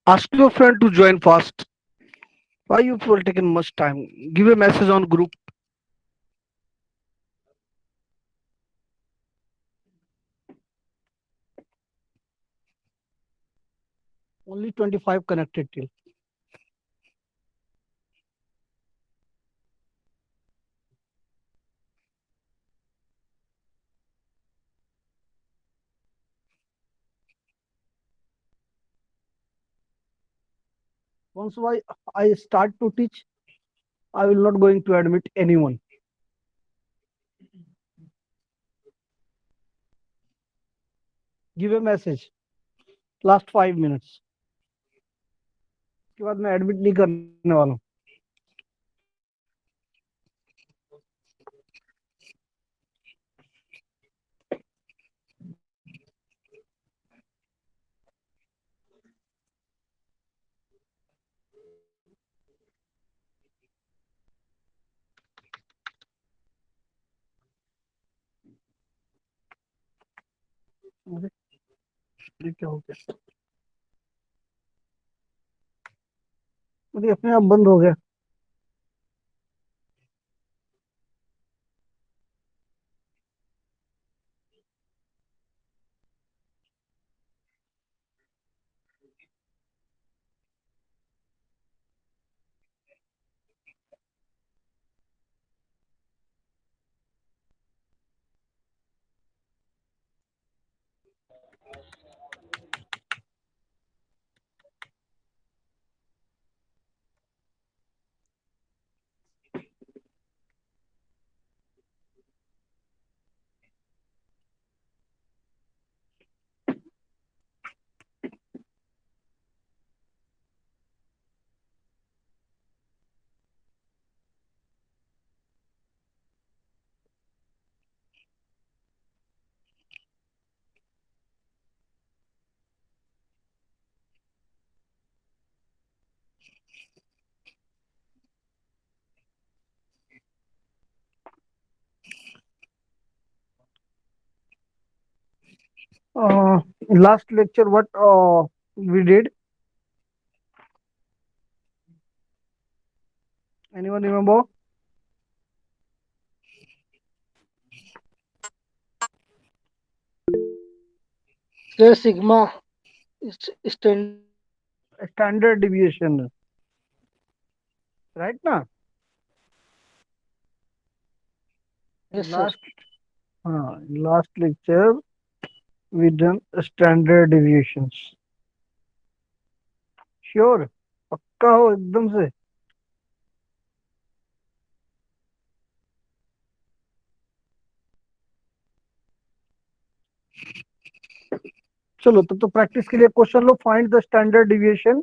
Ask your friend to join fast. Why you will take much time? Give a message on group. Only 25 connected till. Once I start to teach, I will not going to admit anyone. Give a message. Last 5 minutes. उसके बाद मैं admit नहीं करने वाला हूँ. अरे, ये क्या हो गया? मुझे अपने आप बंद हो गया. Last lecture, what we did? Anyone remember? Sir, sigma is standard. Standard deviation, right? Na Yes, sir. last last lecture we done standard deviations. Sure, पक्का हो एकदम से. चलो तो प्रैक्टिस के लिए question low. Find the standard deviation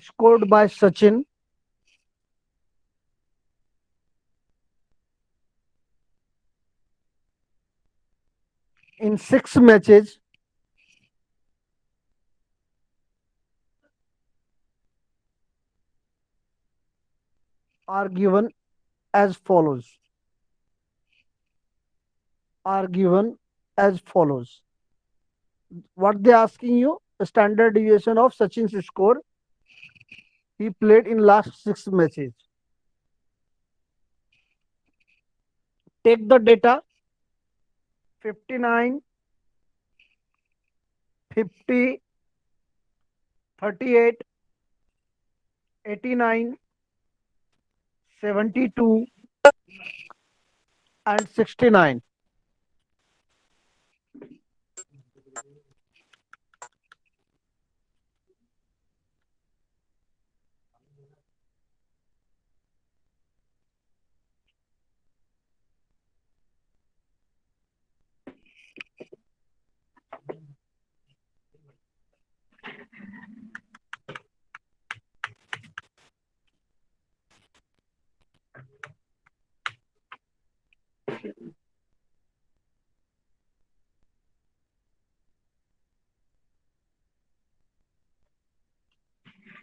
scored by Sachin in 6 matches are given as follows. Are given as follows. What they asking you? The standard deviation of Sachin's score. He played in last 6 matches. Take the data 59, 50, 38, 89, 72, and 69.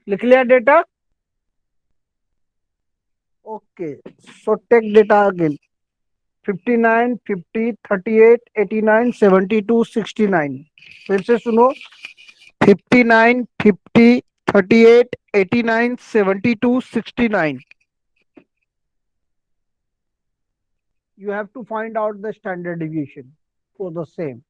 लिख लिया data? Okay, so take data again. 59, 50, 38, 89, 72, 69। फिर से सुनो। 59, 50, 38, 89, 72, 69। You have to find out the standard deviation for the same.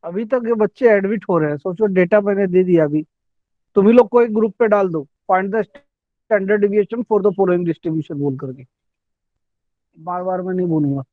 अभी तक ये बच्चे admit हो रहे हैं, सोचो डेटा मैंने दे दिया अभी। तुम ही लोग को एक ग्रुप पे डाल दो, find the standard deviation for the following distribution बोल करके। बार बार मैं नहीं बोलूंगा।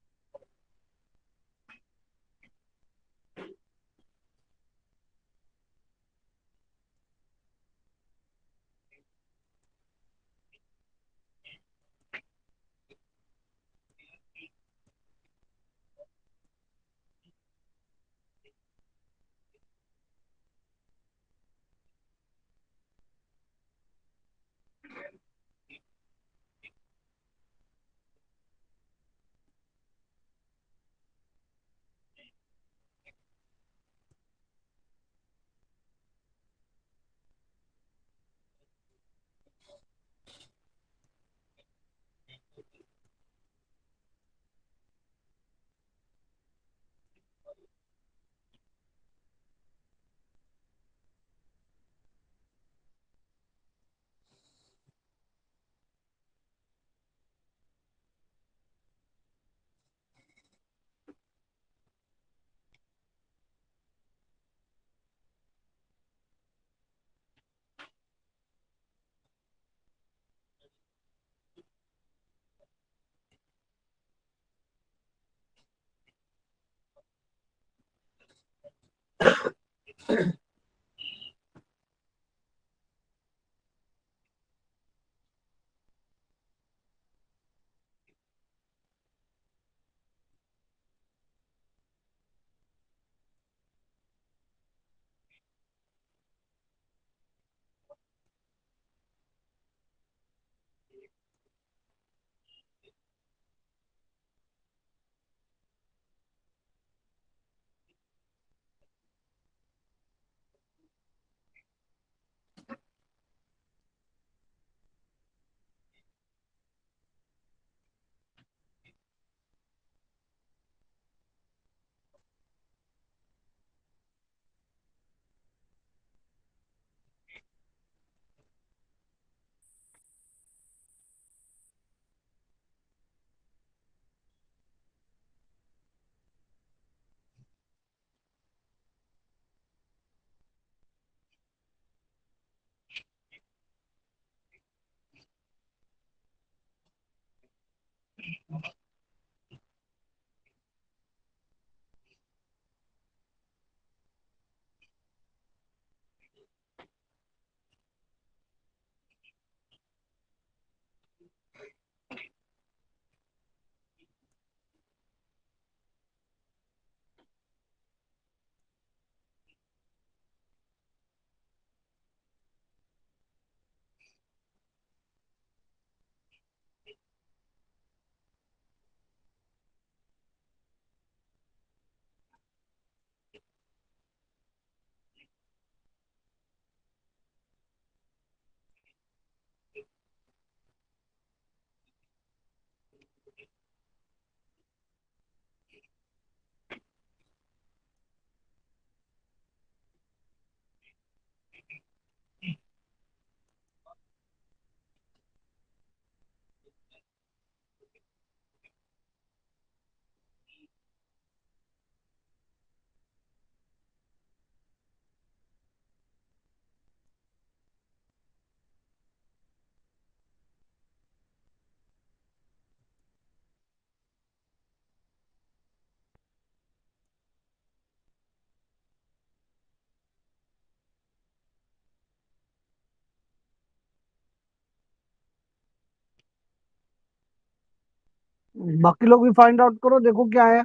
बाकी लोग भी फाइंड आउट करो, देखो क्या है।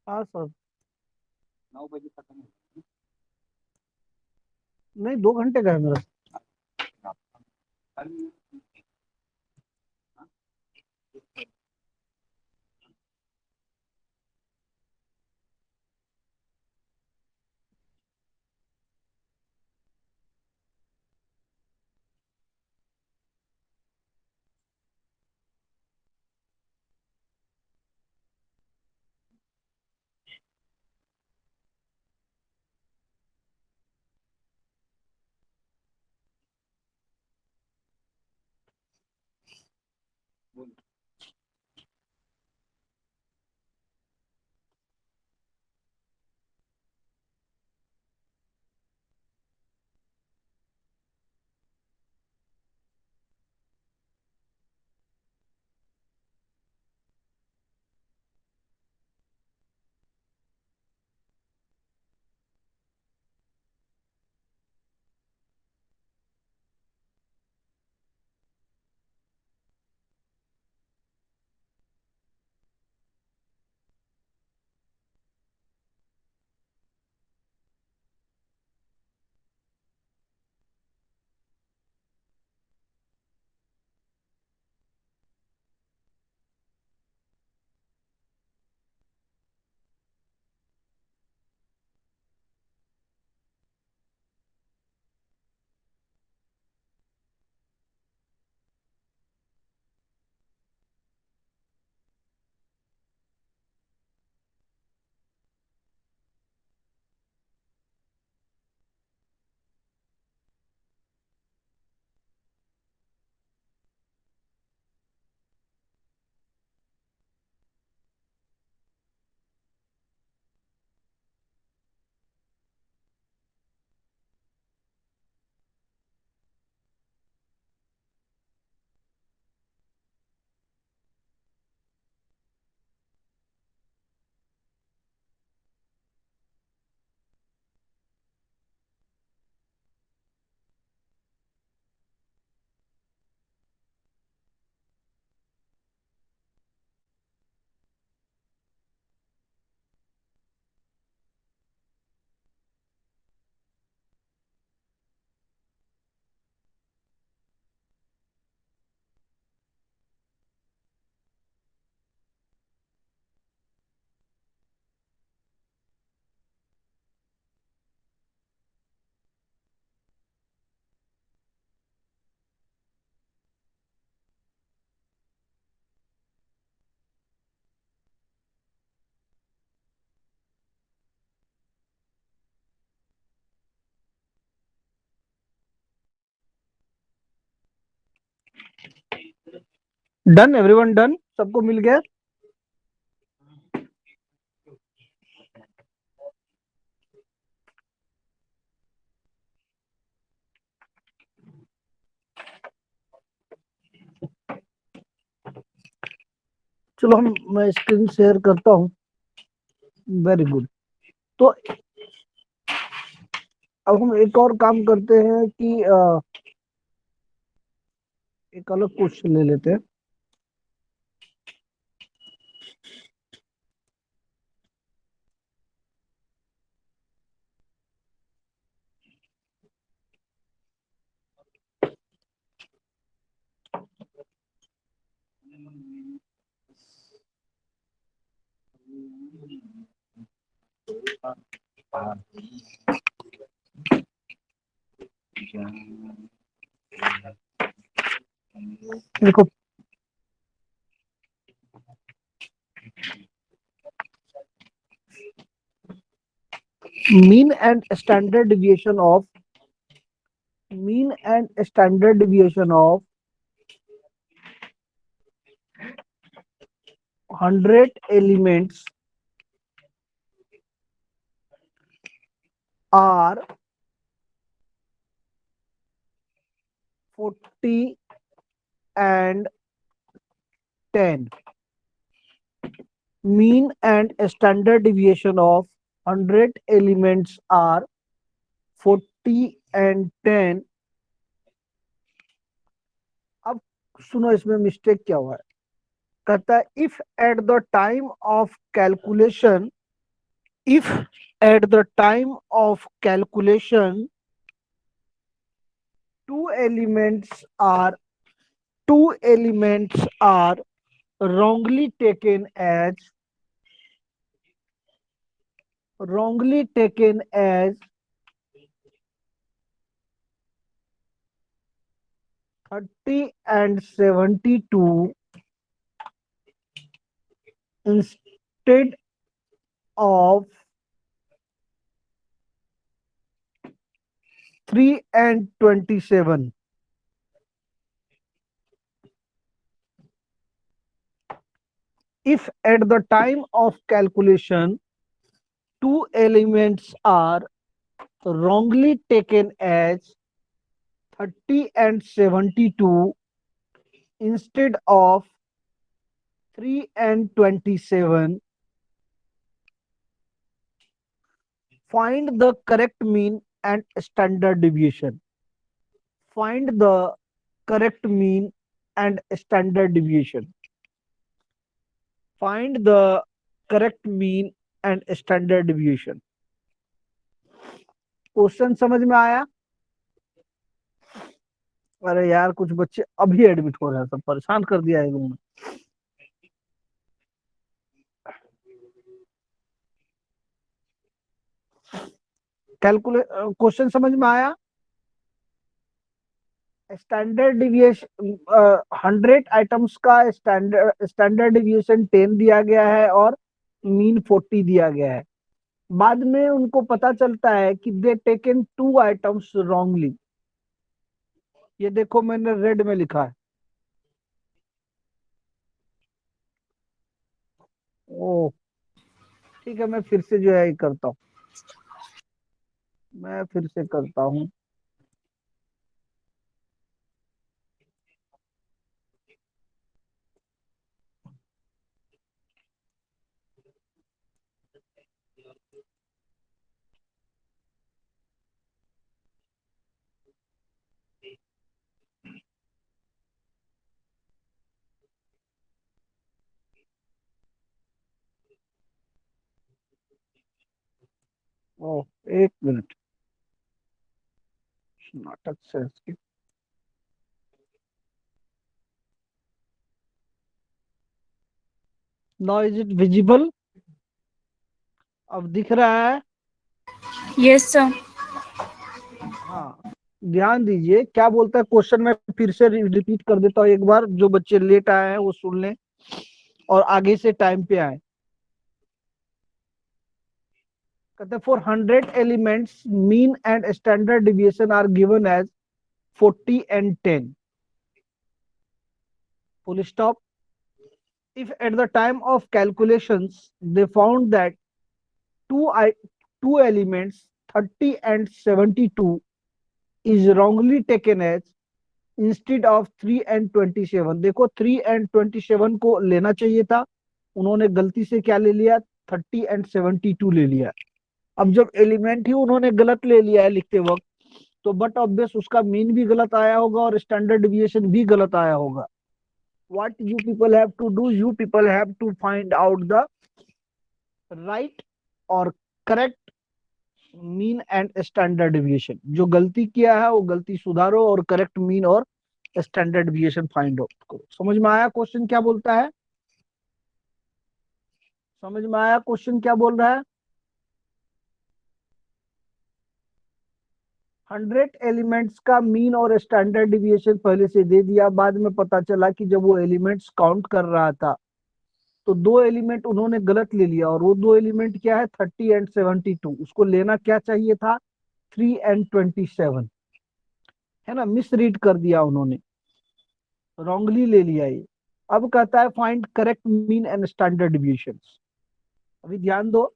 हाँ सर। 9 बजे खत्म। नहीं, 2 घंटे का है मेरा। डन, एवरीवन डन, सबको मिल गया। चलो मैं स्क्रीन शेयर करता हूँ। Very good. तो अब हम एक और काम करते हैं कि एक अलग क्वेश्चन ले लेते हैं। देखो, mean and standard deviation of 100 elements are 40 and 10. Mean and standard deviation of 100 elements are 40 and 10. अब सुनो इसमें मिस्टेक क्या हुआ है। कहता है if at the time of calculation two elements are wrongly taken as 30 and 72 instead of 3 and 27. If at the time of calculation two elements are wrongly taken as 30 and 72 instead of 3 and 27, find the correct mean and standard deviation. Find the correct mean and standard deviation. Find the correct mean and standard deviation. Question समझ में आया? अरे यार कुछ बच्चे अभी admit हो रहे हैं, सब परेशान कर दिया है लोगों ने। कैलकुलेट क्वेश्चन समझ में आया? स्टैंडर्ड डिविएशन 100 आइटम्स का स्टैंडर्ड डिविएशन 10 दिया गया है और मीन 40 दिया गया है। बाद में उनको पता चलता है कि दे टेकन 2 आइटम्स रॉन्गली। ये देखो मैंने रेड में लिखा है। ओ ठीक है, मैं फिर से जो है करता हूँ, मैं फिर से करता हूँ। ओ एक मिनट, नाटक से इसकी नाउ इज इट विजिबल? अब दिख रहा है? Yes sir. हाँ ध्यान दीजिए क्या बोलता है क्वेश्चन, में फिर से रिपीट कर देता हूँ एक बार, जो बच्चे लेट आए हैं वो सुन लें और आगे से टाइम पे आए। कहते हैं for 100 elements mean and standard deviation are given as 40 and 10, full stop. If at the time of calculations they found that two elements 30 and 72 is wrongly taken as instead of 3 and 27। देखो 3 and 27 को लेना चाहिए था, उन्होंने गलती से क्या ले लिया, 30 and 72 ले लिया। अब जब एलिमेंट ही उन्होंने गलत ले लिया है लिखते वक्त, तो बट ऑब्वियस उसका मीन भी गलत आया होगा और स्टैंडर्ड डिविएशन भी गलत आया होगा। What you people have to do, you people have to find out the right और correct mean and standard deviation. जो गलती किया है वो गलती सुधारो और करेक्ट मीन और स्टैंडर्ड डिविएशन फाइंड आउट करो। समझ में आया क्वेश्चन क्या बोलता है? समझ में आया क्वेश्चन क्या बोल रहा है? 100 एलिमेंट्स का मीन और स्टैंडर्ड डिविएशन पहले से दे दिया, बाद में पता चला कि जब वो एलिमेंट्स काउंट कर रहा था तो दो एलिमेंट उन्होंने गलत ले लिया, और वो दो एलिमेंट क्या है, 30 एंड 72। उसको लेना क्या चाहिए था, 3 एंड 27, है ना। मिस रीड कर दिया उन्होंने, रॉन्गली ले लिया ये। अब कहता है find correct mean and standard deviations. अभी ध्यान दो,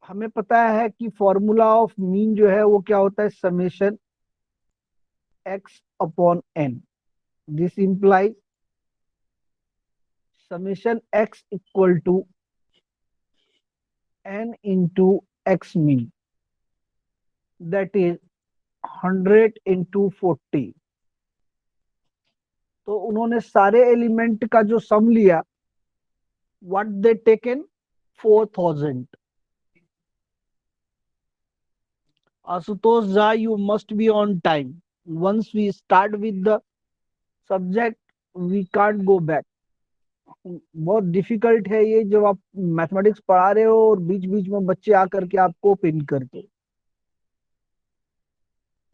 हमें पता है कि फॉर्मूला ऑफ मीन जो है वो क्या होता है, summation x upon n। This implies summation x equal to n into x mean, that is 100 into 40। तो उन्होंने सारे एलिमेंट का जो सम लिया, what they taken, 4000। Ashutosh Jha, you must be on time. Once we start with the subject, we can't go back. बहुत difficult है ये, जब आप मैथमेटिक्स पढ़ा रहे हो और बीच बीच में बच्चे आकर के आपको पिन करते।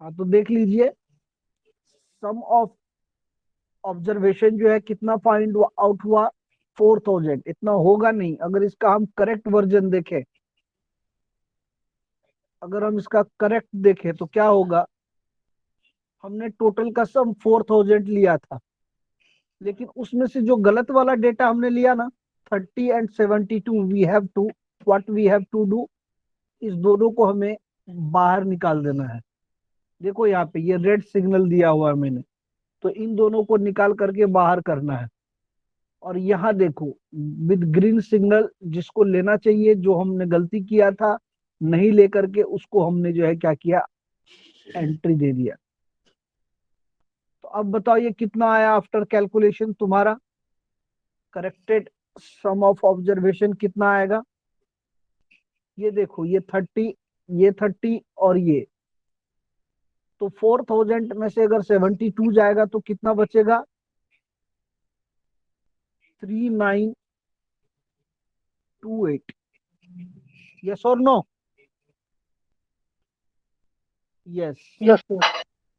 हाँ, तो देख लीजिए, सम ऑफ ऑब्जर्वेशन जो है कितना फाइंड आउट हुआ, 4000। इतना होगा नहीं। अगर इसका हम करेक्ट वर्जन देखें, अगर हम इसका करेक्ट देखें तो क्या होगा, हमने टोटल का सम 4000 लिया था, लेकिन उसमें से जो गलत वाला डेटा हमने लिया ना, 30 and 72, we have to, what we have to do, इस दोनों को हमें बाहर निकाल देना है। देखो यहाँ पे ये रेड सिग्नल दिया हुआ है मैंने, तो इन दोनों को निकाल करके बाहर करना है। और यहाँ देखो विद ग्रीन सिग्नल, जिसको लेना चाहिए, जो हमने गलती किया था नहीं लेकर के, उसको हमने जो है क्या किया, एंट्री दे दिया। तो अब बताओ ये कितना आया आफ्टर कैलकुलेशन, तुम्हारा करेक्टेड सम ऑफ ऑब्जर्वेशन कितना आएगा। ये देखो, ये 30, ये 30 और ये, तो 4000 में से अगर 72 जाएगा तो कितना बचेगा, 3928। यस और नो, यस। Yes sir.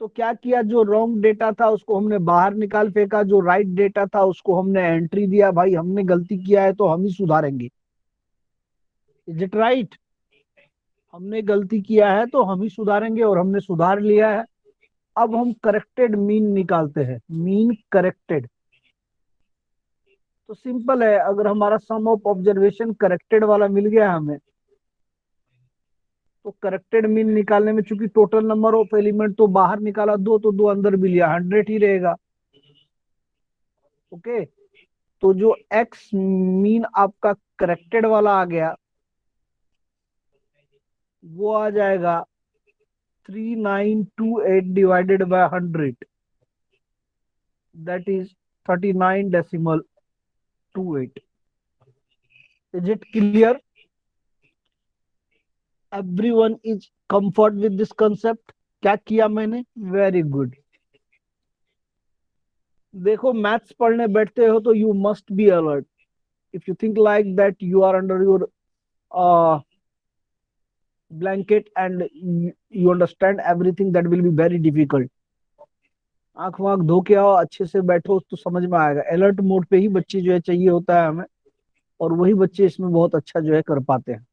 तो क्या किया, जो रॉन्ग डेटा था उसको हमने बाहर निकाल फेंका, जो राइट डेटा था उसको हमने एंट्री दिया। भाई हमने गलती किया है तो हम ही सुधारेंगे, इज इट राइट। हमने गलती किया है तो हम ही सुधारेंगे, और हमने सुधार लिया है। अब हम करेक्टेड मीन निकालते हैं, मीन करेक्टेड। तो सिंपल है, अगर हमारा सम ऑफ ऑब्जर्वेशन करेक्टेड वाला मिल गया हमें, तो करेक्टेड मीन निकालने में चूंकि टोटल नंबर ऑफ एलिमेंट तो बाहर निकाला दो, तो दो अंदर भी लिया, 100 ही रहेगा। ओके, तो जो एक्स मीन आपका करेक्टेड वाला आ गया, वो आ जाएगा 3928 divided by 100, that is 39.28। Is it clear, everyone is comfort with this concept. क्या किया मैंने, वेरी गुड। देखो मैथ्स पढ़ने बैठते हो तो you must be alert. If you think like that you are under your blanket and you understand everything, that will be very difficult। आंख वाँख धो के आओ, अच्छे से बैठो तो समझ में आएगा। अलर्ट मोड पे ही बच्चे जो है चाहिए होता है हमें, और वही बच्चे इसमें बहुत अच्छा जो है कर पाते हैं।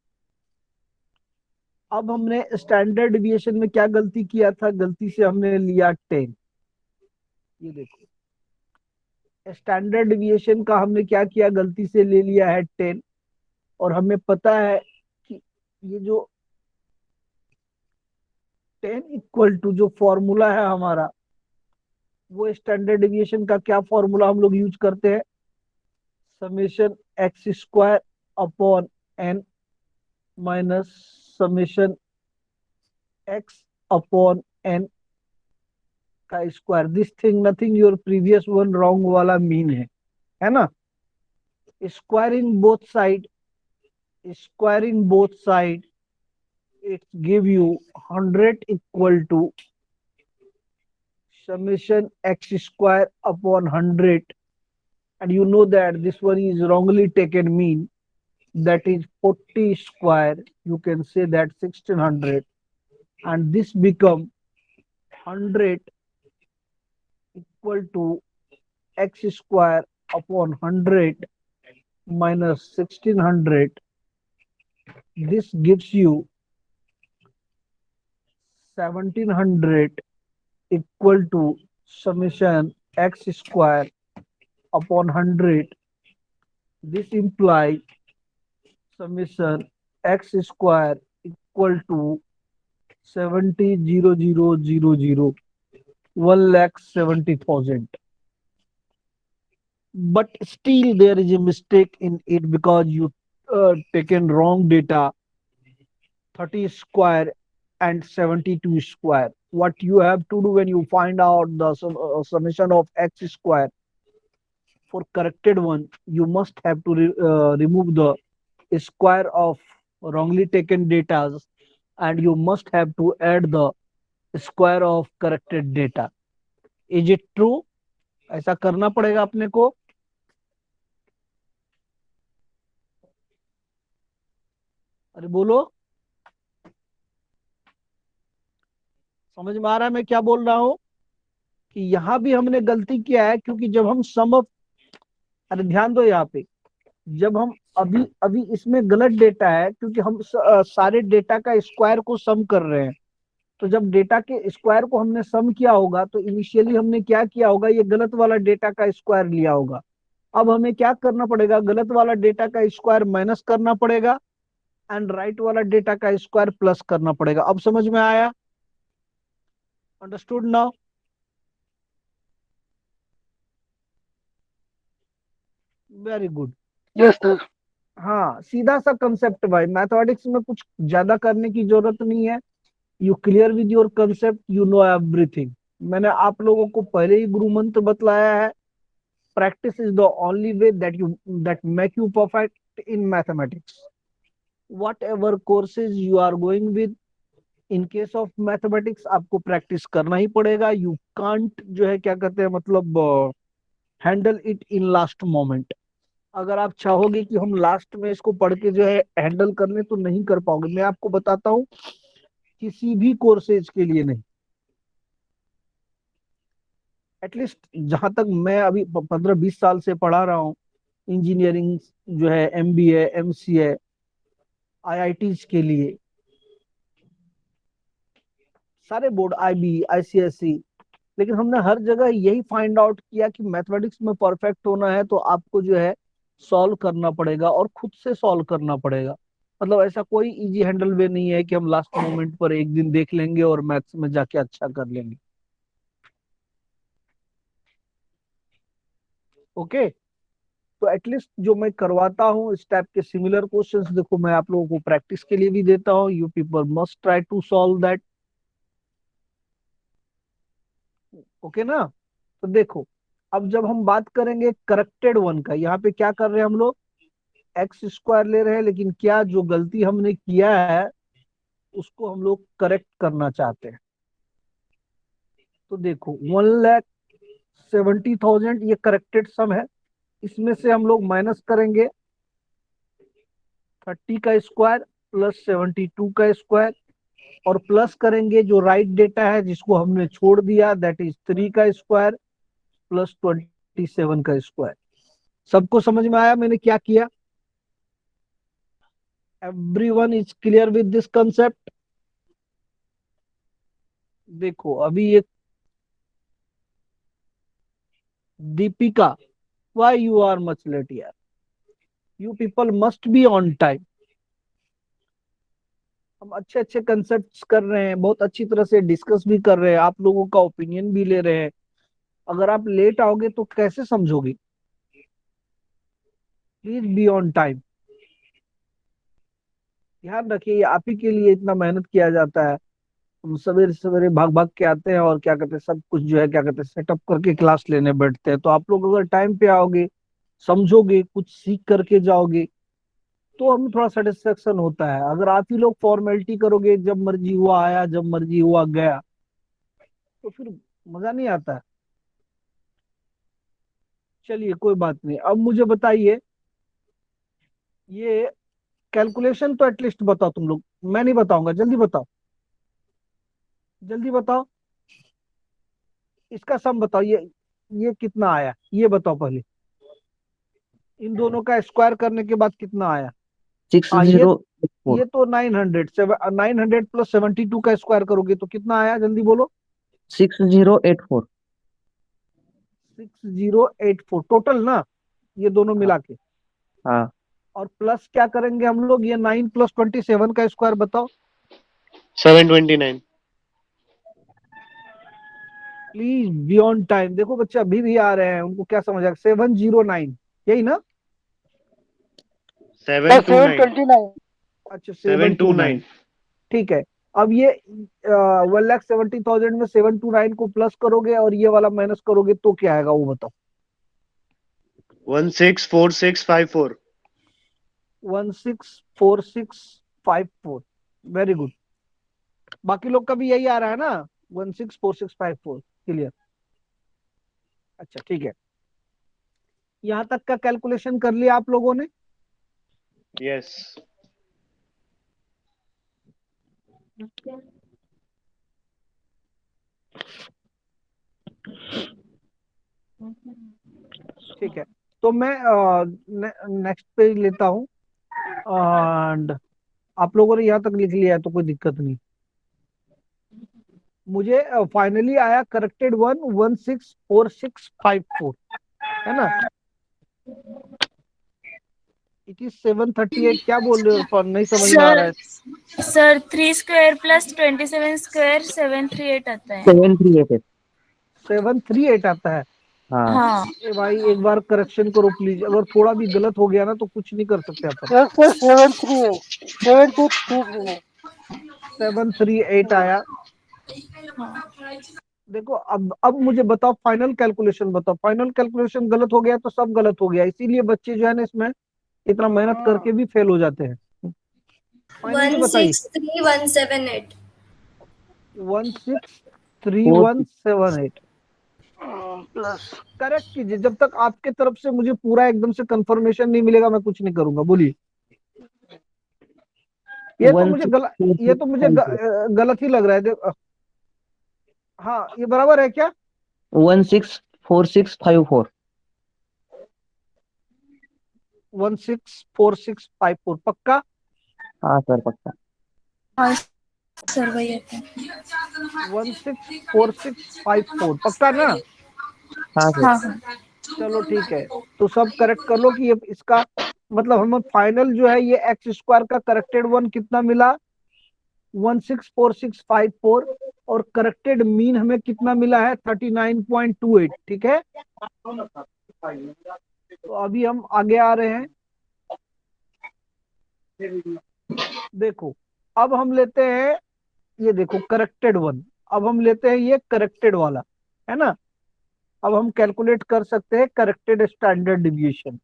अब हमने स्टैंडर्ड डिविएशन में क्या गलती किया था, गलती से हमने लिया 10। ये देखो स्टैंडर्ड डिविएशन का हमने क्या किया, गलती से ले लिया है 10। और हमें पता है कि ये जो 10 इक्वल टू जो फॉर्मूला है हमारा, वो स्टैंडर्ड डिविएशन का क्या फॉर्मूला हम लोग यूज करते हैं, summation X square upon N minus summation x upon N का square. This thing nothing your previous one wrong वाला मीन है ना। Squaring both side, squaring both side, it give you 100 equal to summation x square upon 100, and you know that this one is wrongly taken mean, that is 40 square, you can say that 1600, and this become 100 equal to x square upon 100, minus 1600. This gives you 1700 equal to summation x square upon 100. This implies summation x square equal to 70,000, 1,70,000. But still there is a mistake in it because you taken wrong data, 30 square and 72 square. What you have to do when you find out the summation of x square for corrected one, you must have to remove the square of wrongly taken data, and you must have to add the square of corrected data. Is it true? ऐसा करना पड़ेगा अपने को. अरे बोलो, समझ में आ रहा है मैं क्या बोल रहा हूं? कि यहां भी हमने गलती किया है, क्योंकि जब हम सम ऑफ, अरे ध्यान दो यहाँ पे, जब हम अभी अभी इसमें गलत डेटा है, क्योंकि हम सारे डेटा का स्क्वायर को सम कर रहे हैं. तो जब डेटा के स्क्वायर को हमने सम किया होगा तो इनिशियली हमने क्या किया होगा, ये गलत वाला डेटा का स्क्वायर लिया होगा. अब हमें क्या करना पड़ेगा, गलत वाला डेटा का स्क्वायर माइनस करना पड़ेगा एंड राइट वाला डेटा का स्क्वायर प्लस करना पड़ेगा. अब समझ में आया? Understood now? Very good. Yes sir. हाँ, सीधा सा कंसेप्ट भाई, मैथमेटिक्स में कुछ ज्यादा करने की जरूरत नहीं है. You clear with your concept, you know everything. मैंने आप लोगों को पहले ही गुरु मंत्र बतलाया है. Practice is the only way that make you perfect in mathematics. Whatever courses you are going with, in case of mathematics आपको प्रैक्टिस करना ही पड़ेगा. यू कांट जो है क्या कहते हैं, मतलब handle it in last moment. अगर आप चाहोगे कि हम लास्ट में इसको पढ़ के जो है हैंडल कर लें तो नहीं कर पाओगे. मैं आपको बताता हूँ, किसी भी कोर्सेज के लिए नहीं, एटलीस्ट जहां तक मैं अभी 15-20 साल से पढ़ा रहा हूँ, इंजीनियरिंग जो है, एमबीए, एमसीए, आईआईटीज के लिए, सारे बोर्ड, आईबी, आईसीएसई, लेकिन हमने हर जगह यही फाइंड आउट किया कि मैथमेटिक्स में परफेक्ट होना है तो आपको जो है सॉल्व करना पड़ेगा और खुद से सॉल्व करना पड़ेगा. मतलब ऐसा कोई इजी हैंडल वे नहीं है कि हम लास्ट मोमेंट पर एक दिन देख लेंगे और मैथ्स में जाके अच्छा कर लेंगे. ओके, तो एटलीस्ट जो मैं करवाता हूँ इस टाइप के सिमिलर क्वेश्चंस, देखो मैं आप लोगों को प्रैक्टिस के लिए भी देता हूँ. You people must try to solve that. Okay ना? तो देखो, अब जब हम बात करेंगे करेक्टेड वन का, यहाँ पे क्या कर रहे हैं हम लोग, एक्स स्क्वायर ले रहे हैं, लेकिन क्या जो गलती हमने किया है उसको हम लोग करेक्ट करना चाहते हैं. तो देखो 1,70,000 ये करेक्टेड सम है. इसमें से हम लोग माइनस करेंगे 30 का स्क्वायर प्लस 72 का स्क्वायर, और प्लस करेंगे जो राइट डेटा है जिसको हमने छोड़ दिया, दैट इज 3 का स्क्वायर प्लस 27 का स्क्वायर. सबको समझ में आया मैंने क्या किया? Everyone is clear with this concept? देखो अभी ये Deepika, why you are much late यार? You people must be on time. हम अच्छे अच्छे कंसेप्ट्स कर रहे हैं, बहुत अच्छी तरह से डिस्कस भी कर रहे हैं, आप लोगों का ओपिनियन भी ले रहे हैं. अगर आप लेट आओगे तो कैसे समझोगे? Please be on time. ध्यान रखिए, आप ही के लिए इतना मेहनत किया जाता है. हम सवेरे सवेरे भाग भाग के आते हैं और क्या कहते हैं, सब कुछ जो है क्या कहते हैं सेटअप करके क्लास लेने बैठते हैं. तो आप लोग अगर टाइम पे आओगे, समझोगे, कुछ सीख करके जाओगे, तो हमें थोड़ा सेटिस्फेक्शन होता है. अगर आप ही लोग फॉर्मेलिटी करोगे, जब मर्जी हुआ आया, जब मर्जी हुआ गया, तो फिर मजा नहीं आता है. चलिए कोई बात नहीं. अब मुझे बताइए, ये कैलकुलेशन तो एटलीस्ट बताओ तुम लोग. मैं नहीं बताऊंगा, जल्दी बताओ, जल्दी बताओ. इसका सम बताओ, ये कितना आया ये बताओ पहले. इन दोनों का स्क्वायर करने के बाद कितना आया? सिक्स हाँ, जीरो एट फोर ये तो 900 प्लस 72 का स्क्वायर करोगे तो कितना आया, जल्दी बोलो। 6084। 6084 टोटल ना, ये दोनों हाँ मिला के। हाँ। और प्लस क्या करेंगे हम लोग, ये 9 प्लस 27 का स्क्वायर बताओ 729। Please, beyond time. देखो बच्चे अभी भी आ रहे हैं, उनको क्या समझ आएगा? 709, यही ना? सर 729। 729। अच्छा, 729। 729। ठीक है। अब ये 1,70,000 में 729 को प्लस करोगे और ये वाला माइनस करोगे तो क्या आएगा, वो बताओ। 164654। 164654। Very good. बाकी लोग का भी यही आ रहा है ना, 164654। क्लियर? अच्छा ठीक है, यहां तक का कैलकुलेशन कर लिया आप लोगों ने? यस। ठीक है, तो मैं नेक्स्ट पेज लेता हूँ। एंड आप लोगों ने यहाँ तक लिख लिया है तो कोई दिक्कत नहीं। मुझे फाइनली आया करेक्टेड 1164654, है ना? It is 738। क्या बोल रहे हो पर नहीं समझ में आ रहा सर है? सर 3 स्क्वायर प्लस 27 स्क्वायर 738 आता है। 738। 738 आता है? हाँ। हाँ ए भाई, एक बार करेक्शन करो प्लीज, अगर थोड़ा भी गलत हो गया ना तो कुछ नहीं कर सकते अपन। सर 73 है, 7233 है। 738 आया। देखो, अब मुझे बताओ, फाइनल कैलकुलेशन बताओ। फाइनल कैलकुलेशन गलत हो गया तो सब गलत हो गया, इसीलिए बच्चे जो है ना इसमें इतना मेहनत करके भी फेल हो जाते हैं। फाइनली बताइए। 163178। 163178। प्लस करेक्ट कीजिए, जब तक आपके तरफ से मुझे पूरा एकदम से कंफर्मेशन नहीं मिलेगा मैं कुछ नहीं करूंगा। बोलिए। ये तो वन मुझे सिक्स फोर ये सिक्स तो मुझे फाइव फोर गलत ही लग रहा है। हाँ, ये बराबर है क्या? 164654। 164654 पक्का? हाँ सर पक्का। हाँ सर वही आता है। 164654 पक्का ना? हाँ सर। हाँ हाँ चलो ठीक है, तो सब करेक्ट कर लो कि ये इसका मतलब हमें फाइनल जो है ये एक्स स्क्वायर का करेक्टेड वन कितना मिला, 164654। और करेक्टेड मीन हमें कितना मिला है, 39.28। ठीक है, तो अभी हम आगे आ रहे हैं। देखो, अब हम लेते हैं, ये देखो करेक्टेड वन। अब हम लेते हैं ये करेक्टेड वाला, है ना? अब हम कैलकुलेट कर सकते हैं करेक्टेड स्टैंडर्ड डिविएशन।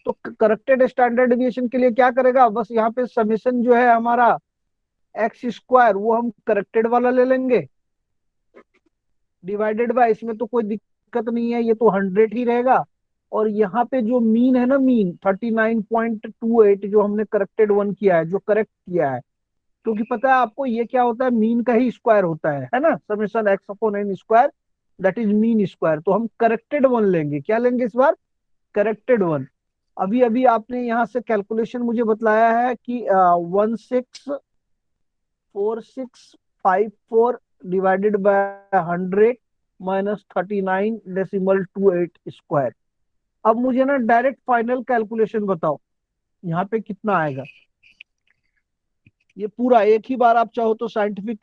तो करेक्टेड स्टैंडर्ड डिविएशन के लिए क्या करेगा, बस यहाँ पे समेशन जो है हमारा एक्स स्क्वायर, वो हम करेक्टेड वाला ले लेंगे, डिवाइडेड बाय, इसमें तो कोई दिक्कत नहीं है, ये तो 100 ही रहेगा। और यहाँ पे जो मीन है ना, मीन 39.28 जो हमने करेक्टेड वन किया है, जो करेक्ट किया है, क्योंकि पता है आपको ये क्या होता है, मीन का ही स्क्वायर होता है ना? Summation x upon n square, that is mean square. तो हम करेक्टेड वन लेंगे। क्या लेंगे इस बार? Corrected one. अभी अभी आपने यहाँ से कैलकुलेशन मुझे बतलाया है कि 164,654 डिवाइडेड बाय 100 माइनस 39.28 स्क्वायर। अब मुझे ना डायरेक्ट फाइनल कैलकुलेशन बताओ, यहाँ पे कितना आएगा। ये पूरा एक ही बार आप चाहो तो साइंटिफिक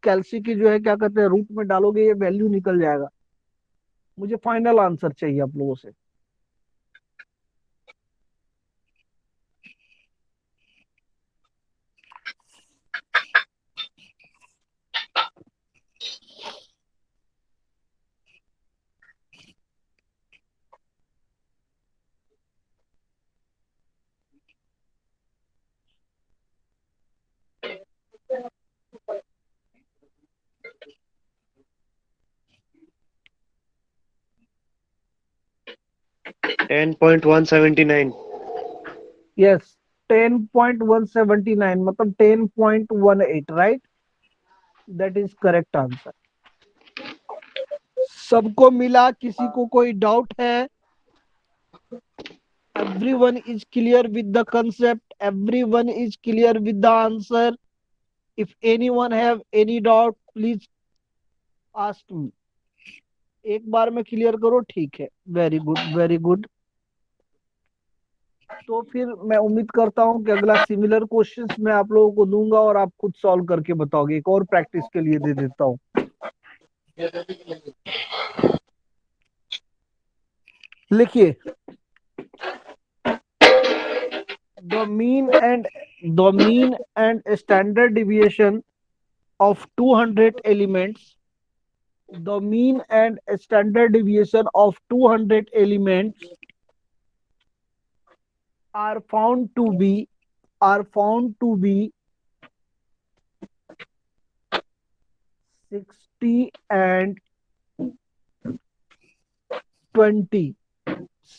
कैलसी की जो है क्या कहते हैं रूट में डालोगे, ये वैल्यू निकल जाएगा। मुझे फाइनल आंसर चाहिए आप लोगों से। Ten point one seventy nine. Yes, 10.179 मतलब 10.18, right? That is correct answer. सबको मिला? किसी को कोई डाउट है? Everyone is clear with the concept. Everyone is clear with the answer. If anyone have any doubt, please ask me. एक बार में clear करो, ठीक है। Very good, very good. तो फिर मैं उम्मीद करता हूं कि अगला सिमिलर क्वेश्चंस मैं आप लोगों को दूंगा और आप खुद सॉल्व करके बताओगे। एक और प्रैक्टिस के लिए दे देता हूं। लिखिए, the mean and standard deviation of 200 elements. The mean and standard deviation of 200 elements are found to be 60 and 20,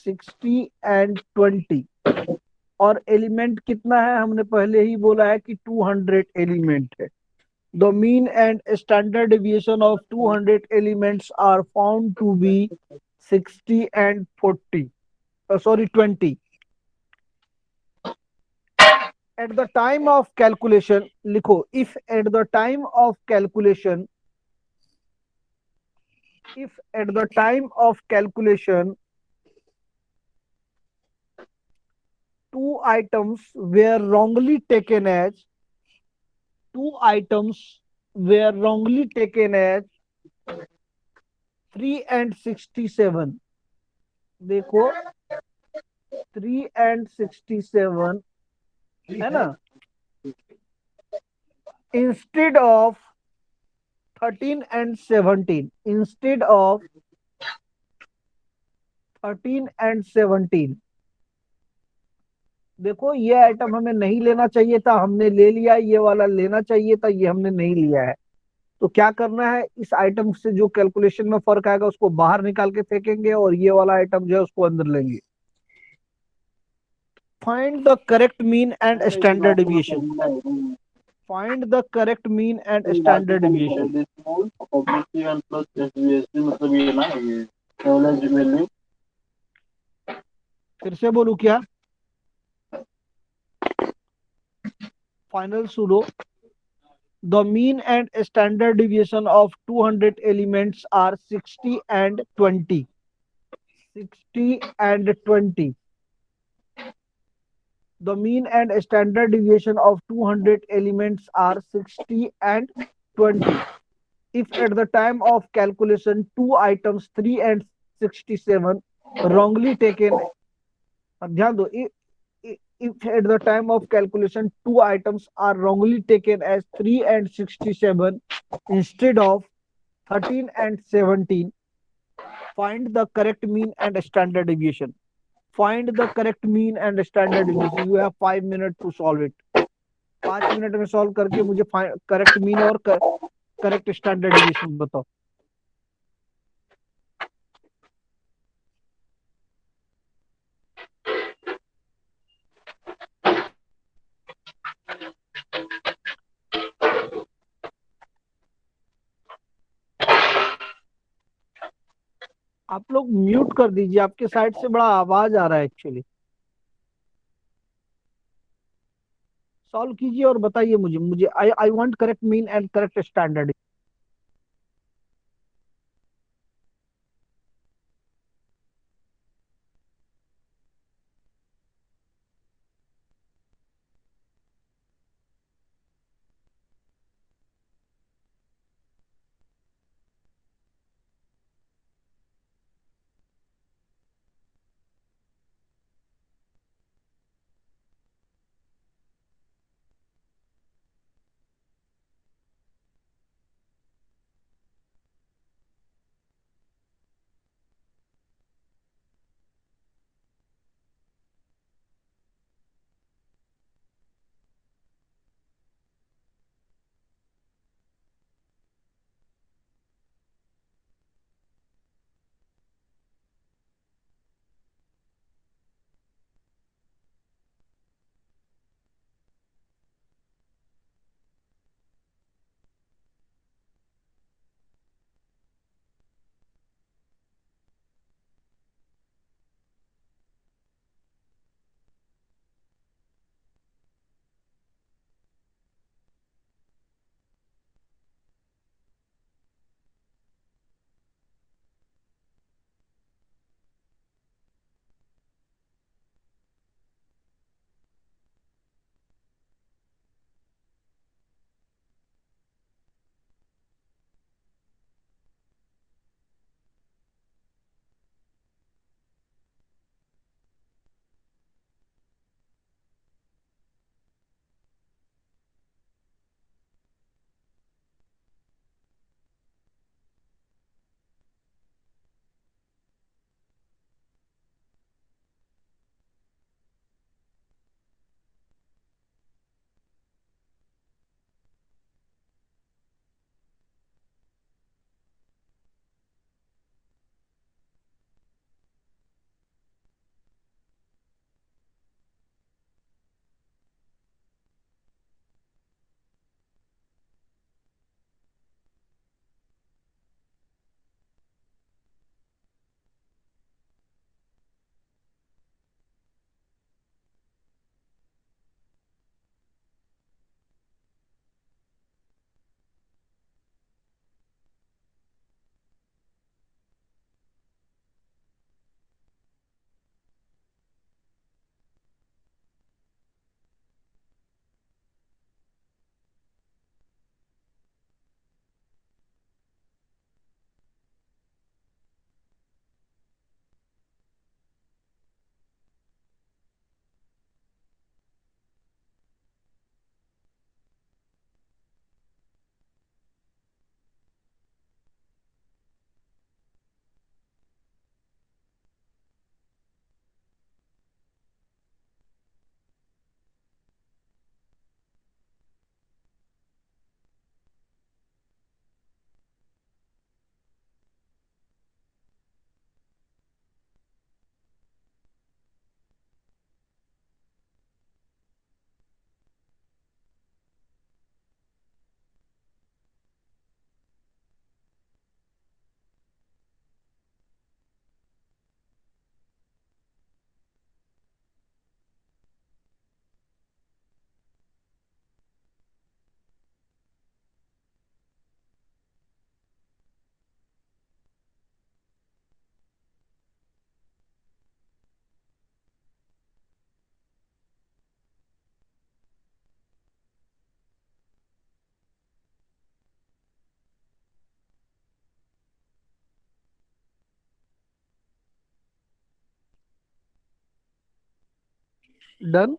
60 and 20। और एलिमेंट कितना है, हमने पहले ही बोला है कि 200 एलिमेंट है। The mean and standard deviation of 200 elements are found to be 60 and 40, sorry 20। At the time of calculation, लिखो, if at the time of calculation, two items were wrongly taken as 3 and 67। देखो, 3 and 67 है ना, instead of 13 and 17, instead of 13 and 17। देखो, ये item हमें नहीं लेना चाहिए था, हमने ले लिया। ये वाला लेना चाहिए था, ये हमने नहीं लिया है। तो क्या करना है, इस आइटम से जो कैलकुलेशन में फर्क आएगा उसको बाहर निकाल के फेंकेंगे और ये वाला आइटम जो है उसको अंदर लेंगे। Find the correct mean and standard deviation. Find the correct mean and standard deviation. फिर से बोलूं क्या? फाइनल सुनो। The mean and standard deviation of 200 elements are 60 and 20. 60 and 20. The mean and standard deviation of 200 elements are 60 and 20. If at the time of calculation two items 3 and 67 wrongly taken, ध्यान दो, if at the time of calculation two items are wrongly taken as 3 and 67 instead of 13 and 17, find the correct mean and standard deviation. Find the correct mean and standard deviation. You have 5 minutes to solve it. 5 minute में solve करके मुझे correct mean और correct standard deviation बताओ। आप लोग mute कर दीजिए, आपके साइड से बड़ा आवाज आ रहा है एक्चुअली। सॉल्व कीजिए और बताइए मुझे मुझे I want correct mean and correct standard. Done.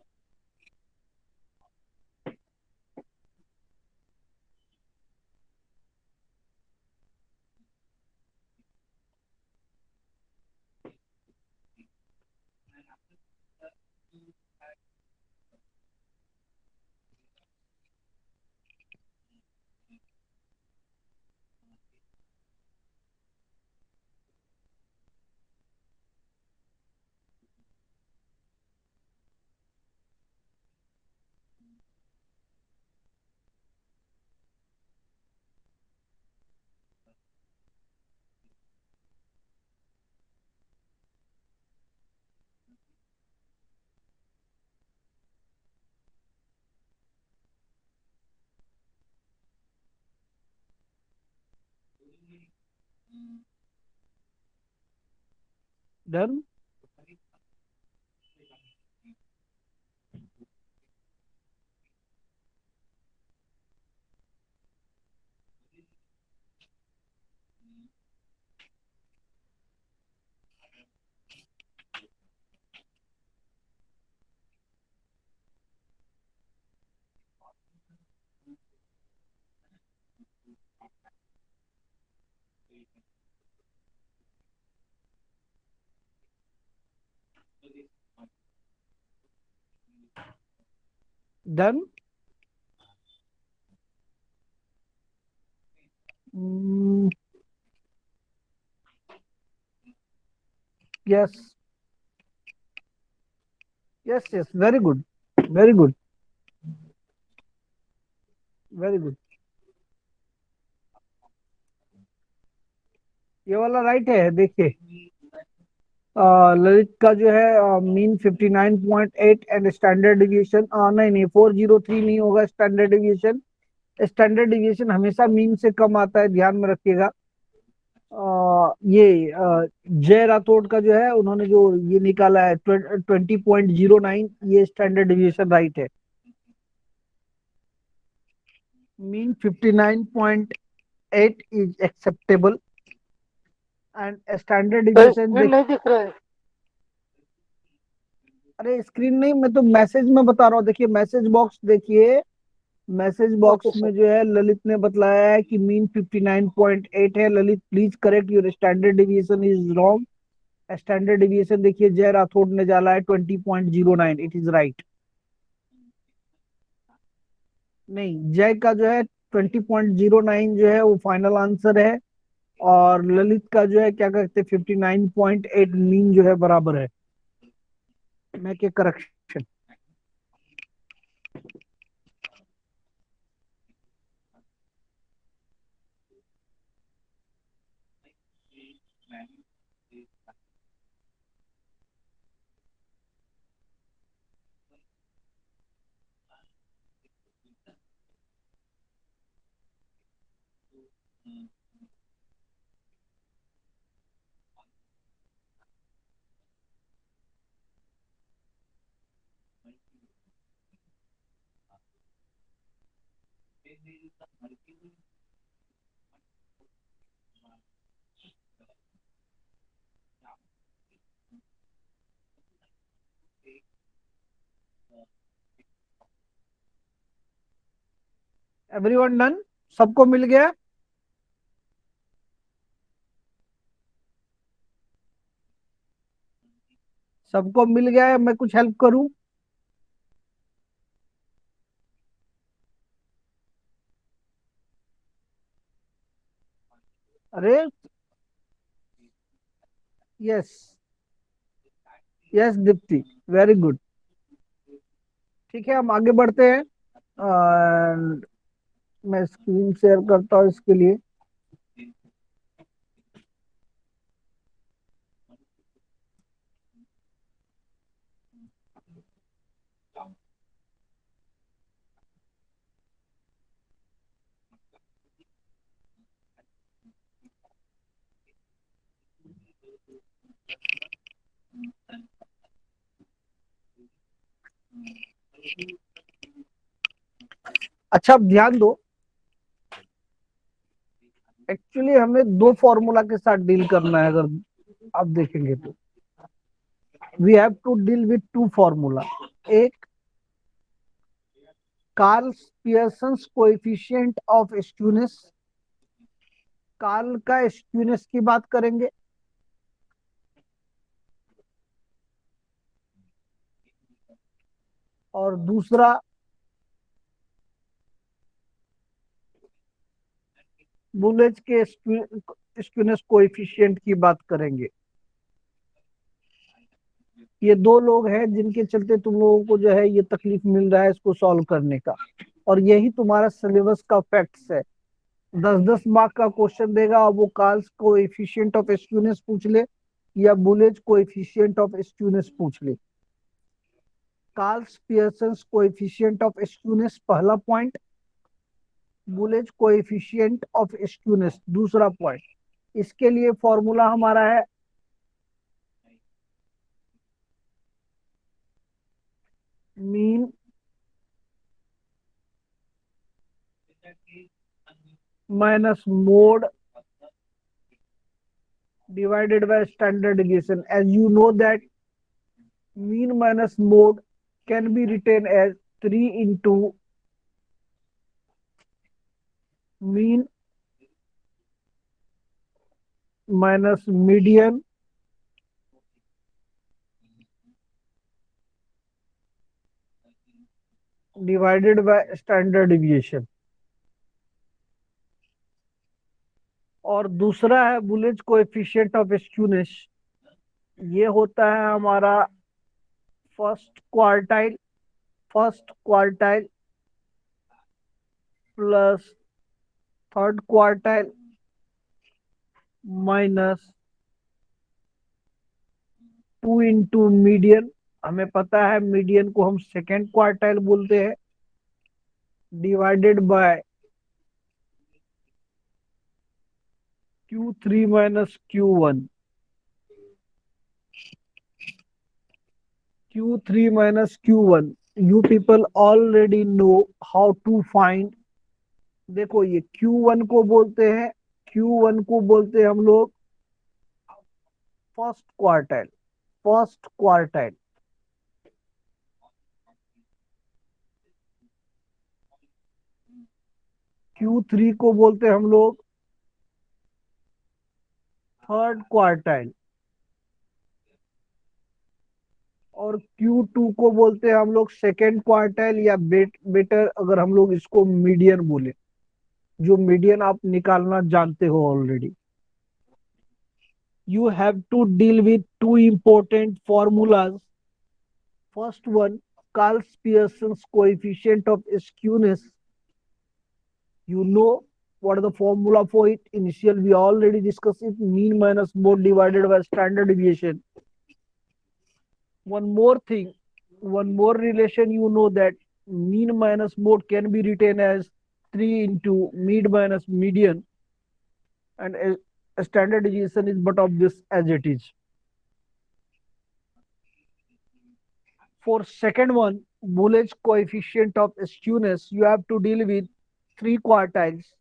Done. Done. Yes yes yes, very good, very good, very good. ये वाला राइट है, देखिए। ललित का जो है मीन 59.8 एंड स्टैंडर्ड डिविएशन, नहीं नहीं 403 नहीं होगा स्टैंडर्ड डिविएशन। स्टैंडर्ड डिविएशन हमेशा मीन से कम आता है, ध्यान में रखिएगा। ये जय राठौड़ का जो है, उन्होंने जो ये निकाला है 20.09, ये स्टैंडर्ड डिविएशन राइट है। Mean 59.8 is acceptable and standard deviation. Screen नहीं दिख रहा है। अरे स्क्रीन नहीं, मैं तो मैसेज में बता रहा हूँ। देखिए मैसेज बॉक्स देखिए, मैसेज बॉक्स ओके में सर। जो है ललित ने बतलाया है कि मीन 59.8 है। Lalit please correct your standard deviation is wrong. Standard deviation देखिए जय राठौड़ ने डाला है 20.09, इट इज राइट। नहीं, जय का जो है 20.09 जो है वो फाइनल आंसर है, और ललित का जो है क्या कहते हैं 59.8 मीन जो है बराबर है। मैं के करेक्शन। Everyone done? सबको मिल गया? सबको मिल गया है? मैं कुछ हेल्प करूं? अरे yes yes Deepti, very good. ठीक है, हम आगे बढ़ते हैं। मैं स्क्रीन शेयर करता हूँ इसके लिए। अच्छा, अब ध्यान दो। एक्चुअली हमें दो फॉर्मूला के साथ डील करना है, अगर आप देखेंगे तो we have to deal with two formula. एक Karl Pearson's coefficient of skewness, Karl का स्क्यूनेस की बात करेंगे। और दूसरा बुलेज के स्क्यूनेस कोएफिशिएंट की बात करेंगे। ये दो लोग हैं जिनके चलते तुम लोगों को जो है ये तकलीफ मिल रहा है इसको सॉल्व करने का, और यही तुम्हारा सिलेबस का फैक्ट्स है। 10-10 मार्क का क्वेश्चन देगा और वो कार्ल्स कोएफिशिएंट ऑफ स्क्यूनेस पूछ ले या बुलेज कोएफिशिएंट ऑफ स्क्यूनेस पूछ ले। Carl's Pearson's coefficient of skewness पहला पॉइंट, बुलेज कोएफिशिएंट ऑफ स्क्यूनेस दूसरा पॉइंट। इसके लिए फॉर्मूला हमारा है mean minus mode divided by standard deviation. As you know that mean minus mode can be written as 3 into mean minus median divided by standard deviation। और दूसरा है बुलेज coefficient of skewness, ये होता है हमारा first quartile plus third quartile minus 2 into median, हमें पता है मीडियन को हम सेकेंड क्वार्टाइल बोलते हैं, divided by Q3 minus Q1। Q3 minus Q1, you people already know how to find। देखो ये Q1 को बोलते हैं, हम लोग फर्स्ट क्वार्टाइल। Q3 को बोलते हैं हम लोग थर्ड क्वार्टाइल, और Q2 को बोलते हैं हम लोग सेकेंड क्वार्टाइल, या बेटर अगर हम लोग इसको मीडियन बोले, जो मीडियन आप निकालना जानते हो already. You have to deal with two important formulas. First one, Carl-Pearson's coefficient of skewness. You know what is the formula for it? Initial we already discussed it, mean minus mode divided by standard deviation. One more thing, one more relation, you know that mean minus mode can be written as 3 into mean minus median, and a standard deviation is but of this as it is. For second one, Bullet's coefficient of skewness, you have to deal with 3 quartiles.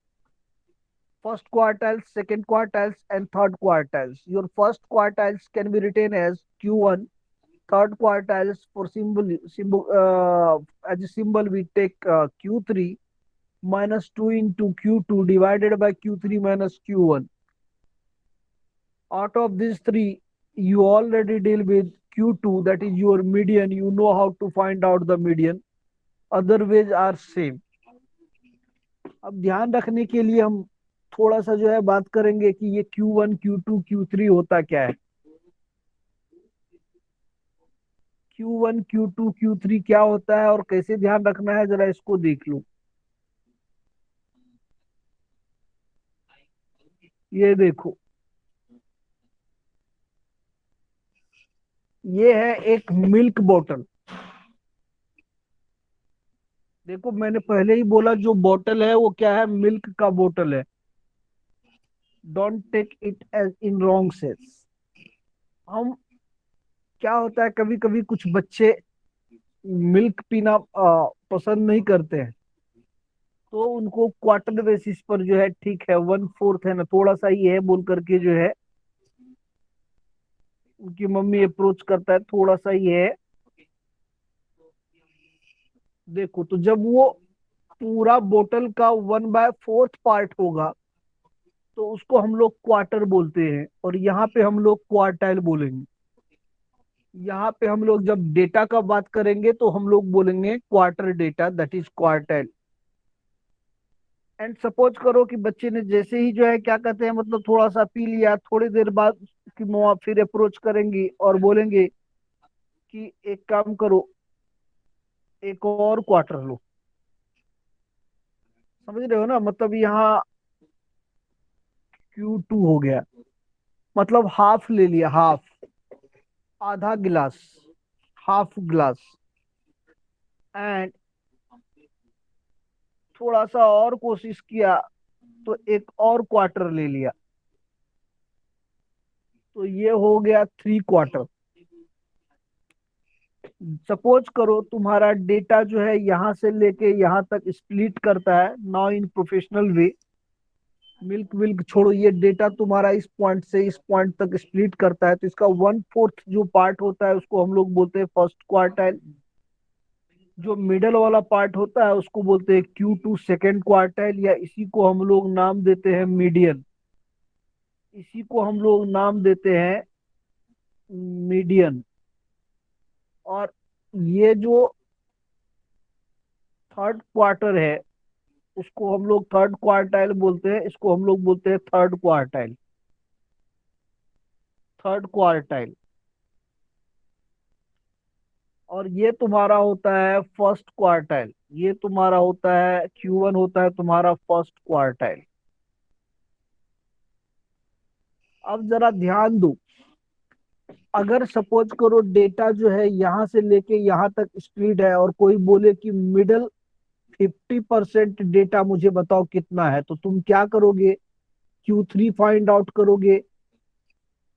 First quartiles, second quartiles, and third quartiles. Your first quartiles can be written as Q1. Third quartiles for as a symbol we take Q3 minus 2 into Q2 divided by Q3 minus Q1. Out of these three, you already deal with Q2, that is your median. You know how to find out the median. Other ways are same. अब ध्यान रखने के लिए हम थोड़ा सा जो है बात करेंगे कि ये Q1, Q2, Q3 होता क्या है। Q1, Q2, Q3 क्या होता है और कैसे ध्यान रखना है, जरा इसको देख लो। ये देखो, ये है एक मिल्क बोतल। देखो मैंने पहले ही बोला जो बोतल है वो क्या है, मिल्क का बोतल है। Don't take it as in wrong sense. हम क्या होता है, कभी कभी कुछ बच्चे मिल्क पीना पसंद नहीं करते हैं, तो उनको क्वार्टर बेसिस पर जो है, ठीक है 1/4 है ना, थोड़ा सा ही है बोल करके जो है उनकी मम्मी अप्रोच करता है, थोड़ा सा ही है देखो, तो जब वो पूरा बोतल का 1/4 पार्ट होगा तो उसको हम लोग क्वार्टर बोलते हैं, और यहाँ पे हम लोग क्वार्टाइल बोलेंगे। यहाँ पे हम लोग जब डेटा का बात करेंगे तो हम लोग बोलेंगे quarter data, that is quartile. And suppose करो कि बच्चे ने जैसे ही जो है क्या कहते हैं, मतलब थोड़ा सा पी लिया, थोड़ी देर बाद कि मम्मा फिर अप्रोच करेंगी और बोलेंगे कि एक काम करो, एक और क्वार्टर लो। समझ रहे हो ना, मतलब यहाँ Q2 हो गया, मतलब हाफ ले लिया, हाफ, आधा गिलास, हाफ ग्लास। एंड थोड़ा सा और कोशिश किया तो एक और क्वार्टर ले लिया, तो ये हो गया 3 क्वार्टर। सपोज करो तुम्हारा डेटा जो है यहाँ से लेके यहाँ तक स्प्लिट करता है, now in professional way, milk Wilk छोड़ो, ये डेटा तुम्हारा इस पॉइंट से इस पॉइंट तक स्प्लिट करता है, तो इसका 1/4 जो पार्ट होता है उसको हम लोग बोलते हैं फर्स्ट क्वार्टाइल। जो मिडल वाला पार्ट होता है उसको बोलते हैं Q2 सेकेंड क्वार्टाइल, या इसी को हम लोग नाम देते हैं मीडियन। इसी को हम लोग नाम देते हैं मीडियन। और ये जो थर्ड क्वार्टर है उसको हम लोग थर्ड क्वार्टाइल बोलते हैं, इसको हम लोग बोलते हैं थर्ड क्वार्टाइल, थर्ड क्वार्टाइल। और ये तुम्हारा होता है फर्स्ट क्वार्टाइल, ये तुम्हारा होता है Q1 होता है तुम्हारा फर्स्ट क्वार्टाइल। अब जरा ध्यान दो, अगर सपोज करो डेटा जो है यहां से लेके यहां तक स्प्लिट है और कोई बोले कि मिडल 50% डेटा मुझे बताओ कितना है, तो तुम क्या करोगे? Q3 फाइंड आउट करोगे,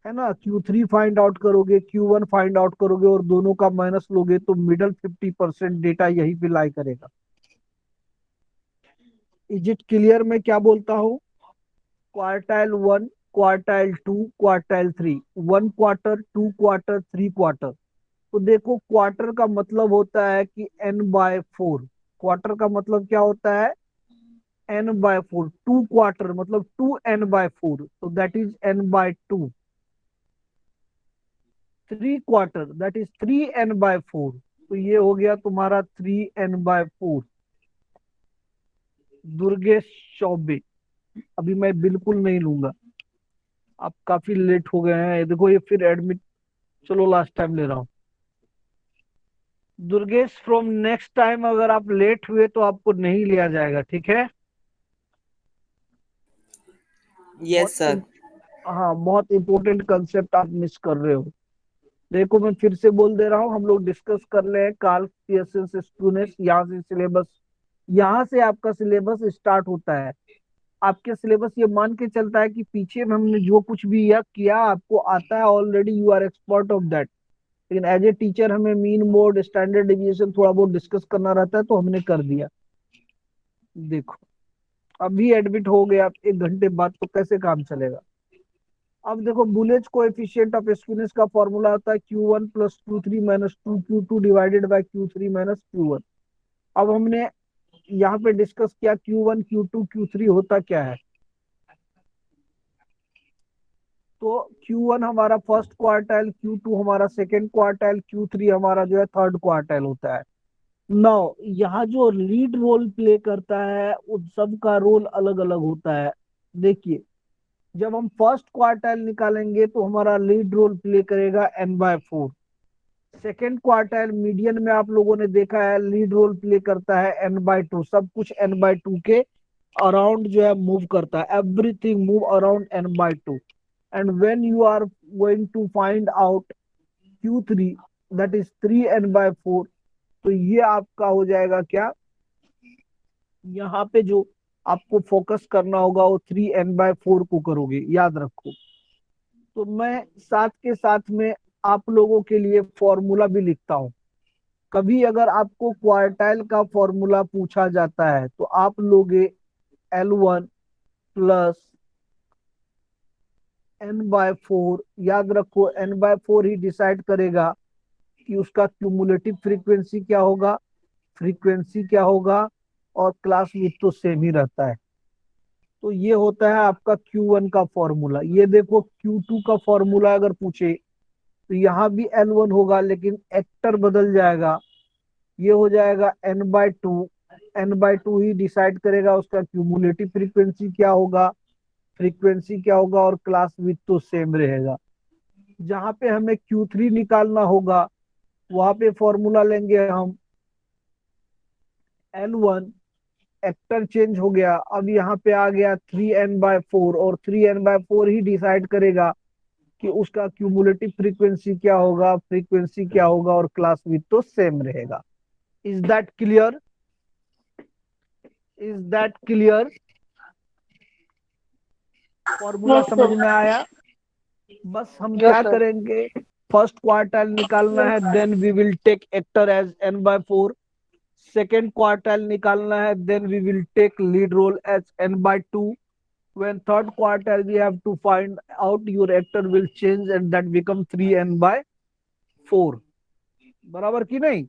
है ना, Q3 फाइंड आउट करोगे, Q1 फाइंड आउट करोगे, और दोनों का माइनस लोगे तो मिडल 50% डेटा यहीं पे लाई करेगा। इज इट क्लियर मैं क्या बोलता हूँ? Quartile 1, quartile 2, quartile 3, 1 quarter, 2 quarter, 3 quarter. तो देखो, क्वार्टर का मतलब होता है कि n/4। क्वार्टर का मतलब क्या होता है? n/4। 2 क्वार्टर मतलब 2n/4, तो that is n/2। 3 quarter that is 3n/4, तो ये हो गया तुम्हारा 3n/4। दुर्गेश चौबे, अभी मैं बिल्कुल नहीं लूंगा, आप काफी लेट हो गए हैं, ये देखो ये फिर एडमिट। चलो लास्ट टाइम ले रहा हूँ। दुर्गेश, फ्रॉम नेक्स्ट टाइम अगर आप लेट हुए तो आपको नहीं लिया जाएगा, ठीक है? बहुत यस सर। हाँ, बहुत इंपॉर्टेंट कंसेप्ट आप मिस कर रहे हो। देखो मैं फिर से बोल दे रहा हूँ, हम लोग डिस्कस कर रहे हैं कार्ल पियर्सन स्टूडेंट्स, यहाँ से सिलेबस, यहाँ से आपका सिलेबस स्टार्ट होता है। आपके सिलेबस ये मान के चलता है कि पीछे में हमने जो कुछ भी यह किया आपको आता है already, you are expert of that. लेकिन एज ए टीचर हमें मीन, मोड, स्टैंडर्ड डिविएशन थोड़ा बहुत डिस्कस करना रहता है, तो हमने कर दिया। देखो, अभी एडमिट हो गए आप 1 घंटे बाद, तो कैसे काम चलेगा? अब देखो, बुलेज कोएफिशिएंट ऑफ स्क्यूनेस का फॉर्मूला होता है Q1 + Q3 - 2Q2 divided by Q3 - Q1। अब हमने यहाँ पे डिस्कस किया Q1, Q2, Q3 होता क्या है। तो Q1 हमारा फर्स्ट क्वार्टाइल, Q2 हमारा सेकेंड क्वार्टाइल, Q3 हमारा जो है थर्ड क्वार्टाइल होता है। नाउ यहाँ जो लीड रोल प्ले करता है उन सब का रोल अलग अलग होता है। देखिए, जब हम फर्स्ट क्वार्टाइल निकालेंगे तो हमारा लीड रोल प्ले करेगा n/4। सेकेंड क्वार्टाइल मीडियन में आप लोगों ने देखा है लीड रोल प्ले करता है n/2, सब कुछ n/2 के अराउंड जो है मूव करता है, everything move around n/2। And when you are going to find out Q3 that is 3n/4, तो ये आपका हो जाएगा क्या, यहाँ पे जो आपको फोकस करना होगा वो 3n/4 को करोगे, याद रखो। तो मैं साथ के साथ में आप लोगों के लिए फॉर्मूला भी लिखता हूँ। कभी अगर आपको क्वार्टाइल का फॉर्मूला पूछा जाता है तो आप लोगे L1 + n/4। याद रखो, n/4 ही डिसाइड करेगा कि उसका क्यूमुलेटिव फ्रीक्वेंसी क्या होगा, फ्रीक्वेंसी क्या होगा और क्लास विड्थ तो सेम ही रहता है। तो ये होता है आपका Q1 का फॉर्मूला। ये देखो Q2 का फॉर्मूला अगर पूछे तो यहाँ भी L1 होगा, लेकिन एक्टर बदल जाएगा। ये हो जाएगा N/2। N/2 ही डिसाइड करेगा उसका क्यूमुलेटिव फ्रीक्वेंसी क्या होगा, फ्रीक्वेंसी क्या होगा, और क्लास विड्थ तो सेम रहेगा। जहां पे हमें Q3 निकालना होगा वहां पे फॉर्मूला लेंगे हम L1। एक्टर चेंज हो गया, अब यहाँ पे आ गया 3n/4, और 3n/4 ही डिसाइड करेगा कि उसका क्यूमुलेटिव फ्रीक्वेंसी क्या होगा, फ्रीक्वेंसी क्या होगा, और क्लास विड्थ तो सेम रहेगा। Is that clear? Is that clear? Formula Yes, समझ sir. में आया? बस हम Yes, क्या sir. करेंगे, फर्स्ट क्वार्टाइल निकालना है, then we will take actor as n/4। Second quartile निकालना है, then we will take lead role as n/2। when third quartile we have to find out your actor will change and that become 3n/4। बराबर की नहीं?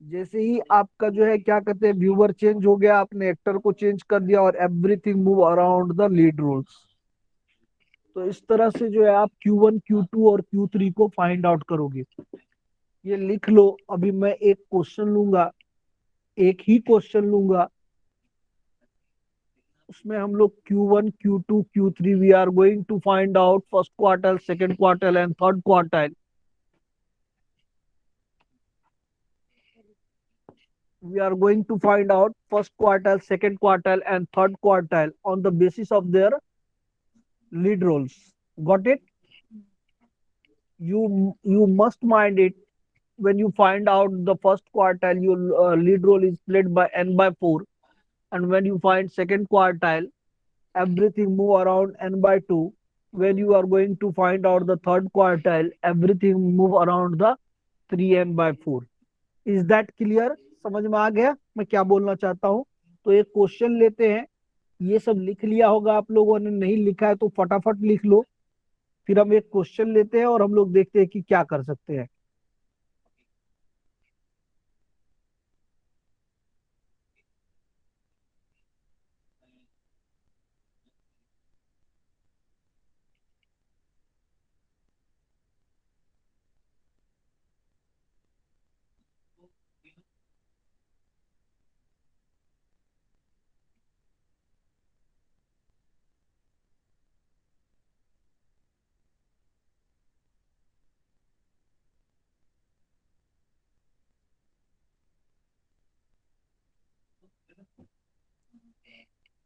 जैसे ही आपका जो है क्या कहते हैं व्यूवर चेंज हो गया, आपने एक्टर को चेंज कर दिया और everything move around the lead roles. तो इस तरह से जो है आप Q1, Q2 और Q3 को फाइंड आउट करोगे। ये लिख लो। अभी मैं एक क्वेश्चन लूंगा, एक ही क्वेश्चन लूंगा, उसमें हम लोग Q1, Q2, Q3 we are going to find out first quartile, second quartile and third quartile. We are going to find out first quartile, second quartile, and third quartile on the basis of their lead roles. Got it? You must mind it. When you find out the first quartile, your lead role is played by n/4, and when you find second quartile, everything move around n/2. When you are going to find out the third quartile, everything move around the 3n/4. Is that clear? समझ में आ गया मैं क्या बोलना चाहता हूँ? तो एक क्वेश्चन लेते हैं। ये सब लिख लिया होगा आप लोगों ने, नहीं लिखा है तो फटाफट लिख लो। फिर हम एक क्वेश्चन लेते हैं और हम लोग देखते हैं कि क्या कर सकते हैं।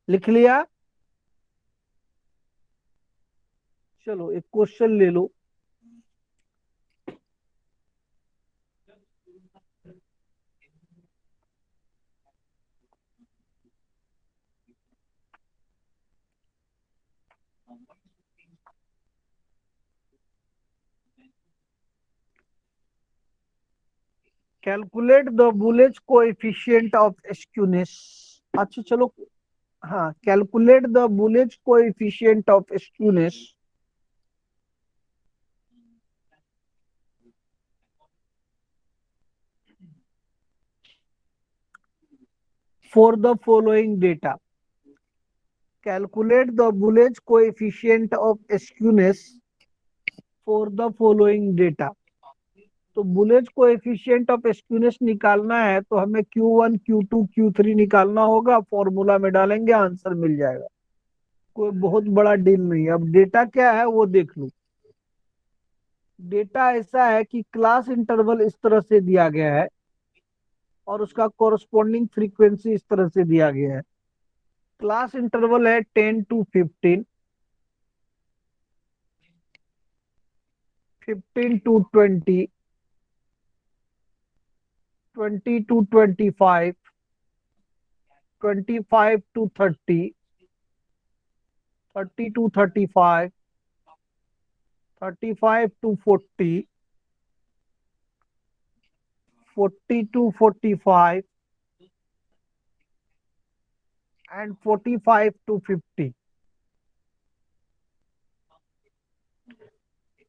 लिख लिया? चलो एक क्वेश्चन ले लो। Calculate the Bowley's coefficient of skewness. अच्छा चलो, हाँ, calculate the Bowley's coefficient of skewness for the following data. Calculate the Bullish coefficient of skewness for the following data. तो बुलेज कोएफिशिएंट ऑफ स्क्यूनेस निकालना है तो हमें Q1, Q2, Q3 निकालना होगा, फॉर्मूला में डालेंगे, आंसर मिल जाएगा। कोई बहुत बड़ा डील नहीं है। अब डेटा क्या है वो देख लो। डेटा ऐसा है कि क्लास इंटरवल इस तरह से दिया गया है और उसका कोरस्पॉन्डिंग फ्रीक्वेंसी इस तरह से दिया गया है। क्लास इंटरवल है 10 to 15, 15 to 20, 20 to 25, 25 to 30, 30 to 35, 35 to 40, 40 to 45, and 45 to 50।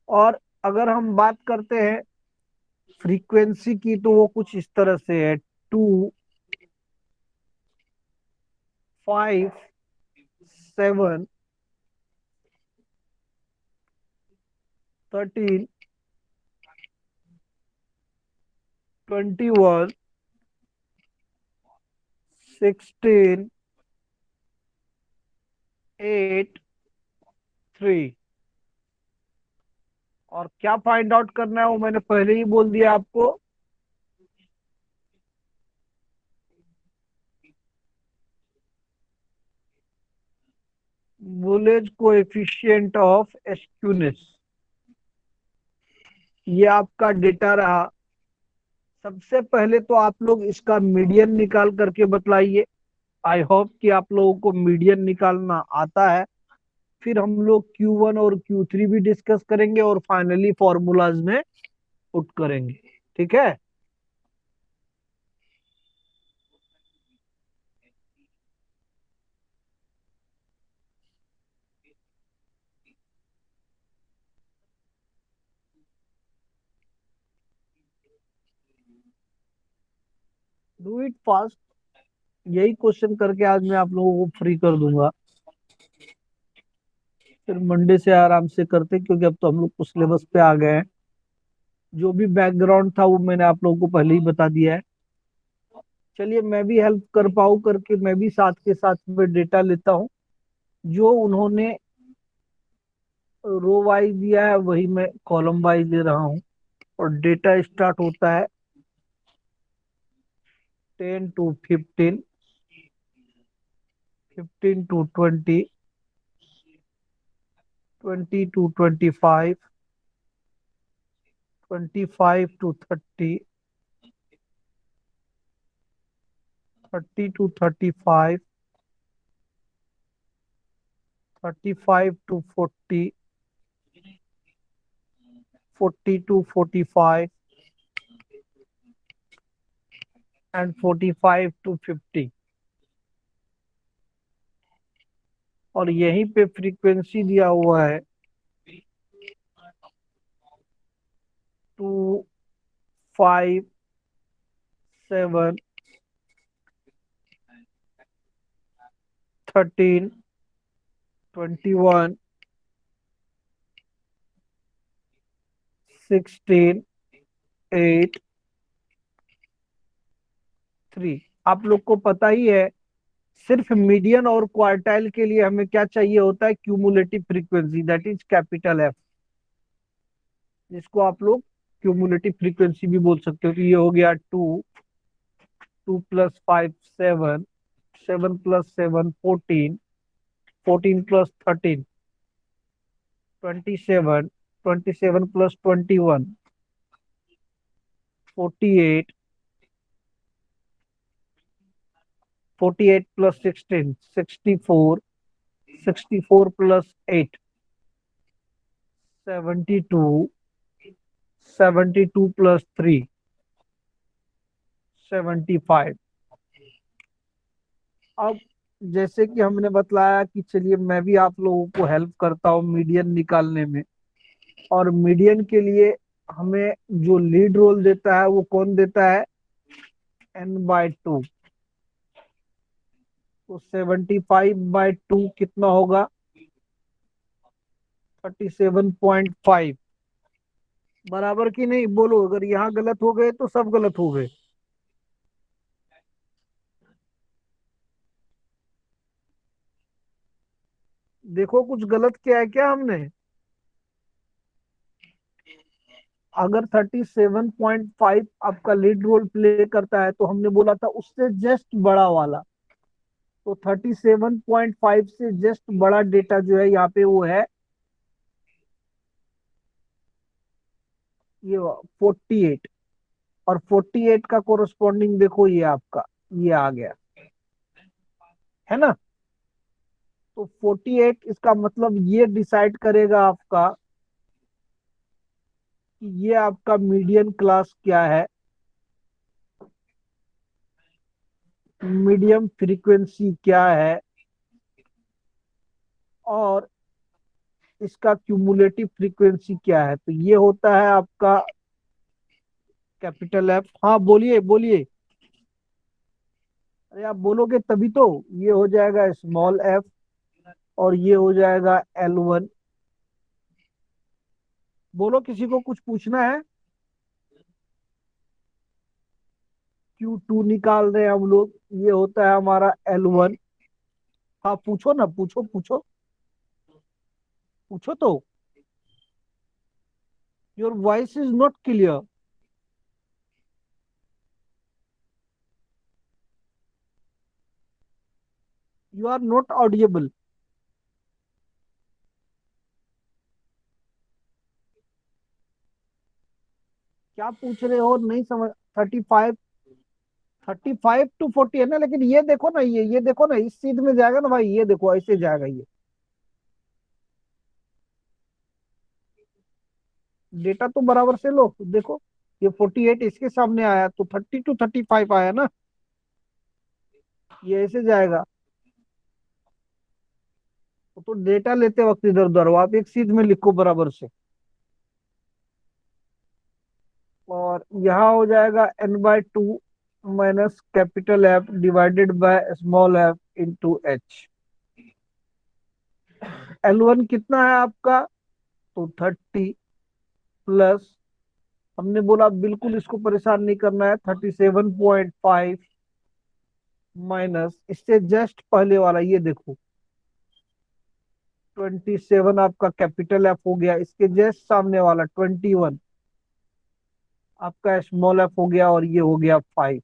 और अगर हम बात करते हैं फ्रीक्वेंसी की तो वो कुछ इस तरह से है, 2, 5, 7, 13, 21, 16, 8, 3। और क्या फाइंड आउट करना है वो मैंने पहले ही बोल दिया आपको। वोलेज कोएफिशिएंट ऑफ स्क्यूनेस, ये आपका डेटा रहा। सबसे पहले तो आप लोग इसका मीडियन निकाल करके बतलाइए। आई होप कि आप लोगों को मीडियन निकालना आता है। फिर हम लोग Q1 और Q3 भी डिस्कस करेंगे और फाइनली फॉर्मूलाज में पुट करेंगे। ठीक है। Do it fast. यही क्वेश्चन करके आज मैं आप लोगों को फ्री कर दूंगा। फिर मंडे से आराम से करते, क्योंकि अब तो हम लोग कुछ सिलेबस पे आ गए हैं। जो भी बैकग्राउंड था वो मैंने आप लोगों को पहले ही बता दिया है। चलिए, मैं भी हेल्प कर पाऊँ करके मैं भी साथ के साथ में डेटा लेता हूँ। जो उन्होंने रो वाइज दिया है वही मैं कॉलम वाइज दे रहा हूँ। और डेटा स्टार्ट होता है 10 to 15, 15 to 20, 20 to 25, 25 to 30, 30 to 35, 35 to 40, 40 to 45, and 45 to 50। और यहीं पे फ्रीक्वेंसी दिया हुआ है 2, 5, 7, 13, 21, 16, 8, 3। आप लोग को पता ही है, सिर्फ मीडियन और क्वार्टाइल के लिए हमें क्या चाहिए होता है, cumulative frequency, that is capital F, जिसको आप लोग क्यूमुलेटिव फ्रीक्वेंसी भी बोल सकते हो। तो ये हो गया 2, 2 + 5 7, 7 + 7 14, 14 + 13 27, 27 + 21 48, 48 + 16 64, 64 + 8 72, 72 + 3 75। अब जैसे कि हमने बतलाया कि चलिए मैं भी आप लोगों को हेल्प करता हूँ मीडियन निकालने में। और मीडियन के लिए हमें जो लीड रोल देता है वो कौन देता है, n/2। तो 75/2 कितना होगा, 37.5। बराबर की नहीं बोलो, अगर यहाँ गलत हो गए तो सब गलत हो गए। देखो कुछ गलत किया है क्या हमने। अगर 37.5 आपका लीड रोल प्ले करता है तो हमने बोला था उससे जस्ट बड़ा वाला। तो 37.5 से जस्ट बड़ा डेटा जो है यहाँ पे वो है ये 48। और 48 का कोरस्पॉन्डिंग देखो ये आपका ये आ गया, है ना। तो 48 इसका मतलब ये डिसाइड करेगा आपका कि ये आपका मीडियन क्लास क्या है, मीडियम फ्रीक्वेंसी क्या है, और इसका क्यूमुलेटिव फ्रीक्वेंसी क्या है। तो ये होता है आपका कैपिटल एफ, हाँ बोलिए बोलिए। अरे आप बोलोगे तभी तो। ये हो जाएगा स्मॉल एफ और ये हो जाएगा L1। बोलो, किसी को कुछ पूछना है? Q2 निकाल रहे हैं हम लोग, ये होता है हमारा L1। हाँ पूछो ना, पूछो पूछो पूछो तो। Your voice is not clear. You are not audible. क्या पूछ रहे हो, नहीं समझ। 35, 35 to 40 है ना, लेकिन ये देखो ना, ये देखो ना, इस सीध में जाएगा ना भाई, ये देखो ऐसे जाएगा ये। डेटा तो बराबर से लो, देखो ये 48 इसके सामने आया तो 30 to 35 आया ना, ये ऐसे जाएगा। तो डेटा लेते वक्त इधर उधर हो, आप एक सीध में लिखो बराबर से। और यहाँ हो जाएगा N/2 minus capital F divided by small F into H. L1 कितना है आपका? तो 30 प्लस, हमने बोला बिल्कुल इसको परेशान नहीं करना है, 37.5 माइनस इससे जस्ट पहले वाला, ये देखो 27 आपका कैपिटल एफ हो गया, इसके जस्ट सामने वाला 21 आपका स्मॉल एफ हो गया, और ये हो गया 5।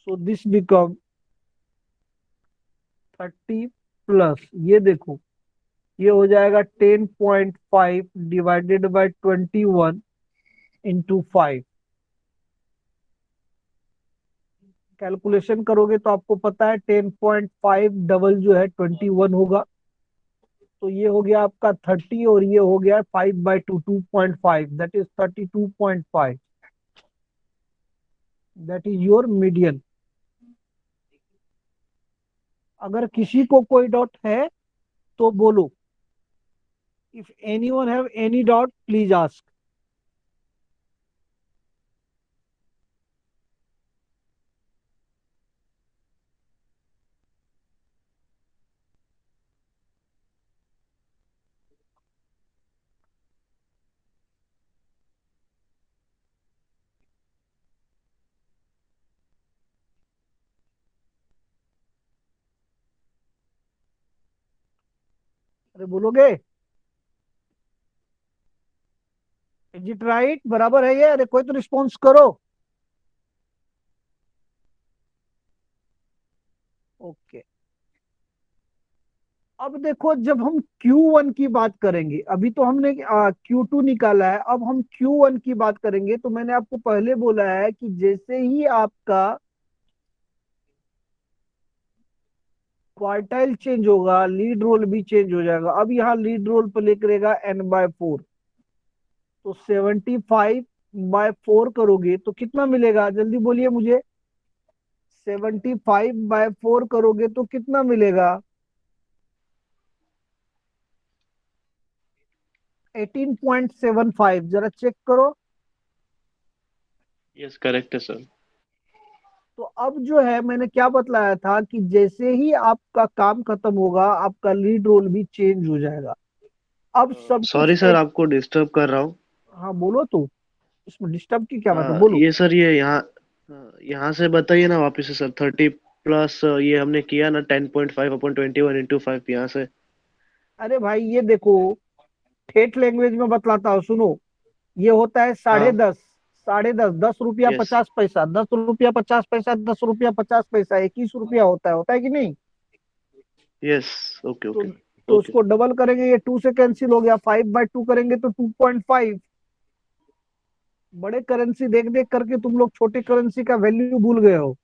सो दिस बिकम 30 प्लस, ये देखो ये हो जाएगा 10.5 डिवाइडेड बाय 21 इंटू 5। कैलकुलेशन करोगे तो आपको पता है 10.5 डबल जो है 21 होगा। तो ये हो गया आपका 30 और ये हो गया 5/2, 2.5, that is 32.5। That is your median. अगर किसी को कोई डाउट है तो बोलो। If anyone have any doubt please ask. अरे बोलोगे? Is it right? बराबर है ये? अरे कोई तो रिस्पॉन्स करो। ओके। अब देखो, जब हम Q1 की बात करेंगे, अभी तो हमने Q2 निकाला है, अब हम Q1 की बात करेंगे, तो मैंने आपको पहले बोला है कि जैसे ही आपका क्वार्टाइल चेंज होगा, लीड रोल भी चेंज हो जाएगा। अब यहाँ लीड रोल पर लेकर रहेगा N/4, तो 75/4 करोगे तो कितना मिलेगा, जल्दी बोलिए मुझे। 75/4 करोगे तो कितना मिलेगा? 18.75, जरा चेक करो। यस करेक्ट है सर। तो अब जो है, मैंने क्या बतलाया था कि जैसे ही आपका काम खत्म होगा, आपका लीड रोल भी चेंज हो जाएगा। अब सब कुछ सॉरी सर आपको डिस्टर्ब कर रहा हूँ। हाँ बोलो तो। इसमें डिस्टर्ब की क्या बात है, बोलो। ये सर ये यहाँ से बताइए ना वापस से सर। 30 प्लस ये हमने किया ना 10.5 अपॉन 21 इंटू 5 यहाँ से। अरे भाई ये देखो, ठेठ लैंग्वेज में बतलाता हूँ, सुनो। ये होता है साढ़े हाँ। दस। साढ़े दस, 10 रुपया यस 50 पैसा, 10 रुपया 50 पैसा, 10 रुपया 50 पैसा, 21 रुपया होता है कि नहीं? यस। ओके तो ओके। तो ओके उसको डबल करेंगे, ये 2 से कैंसिल हो गया, 5/2 करेंगे तो 2.5। बड़े करेंसी देख देख करके तुम लोग छोटे करेंसी का वैल्यू भूल गए हो।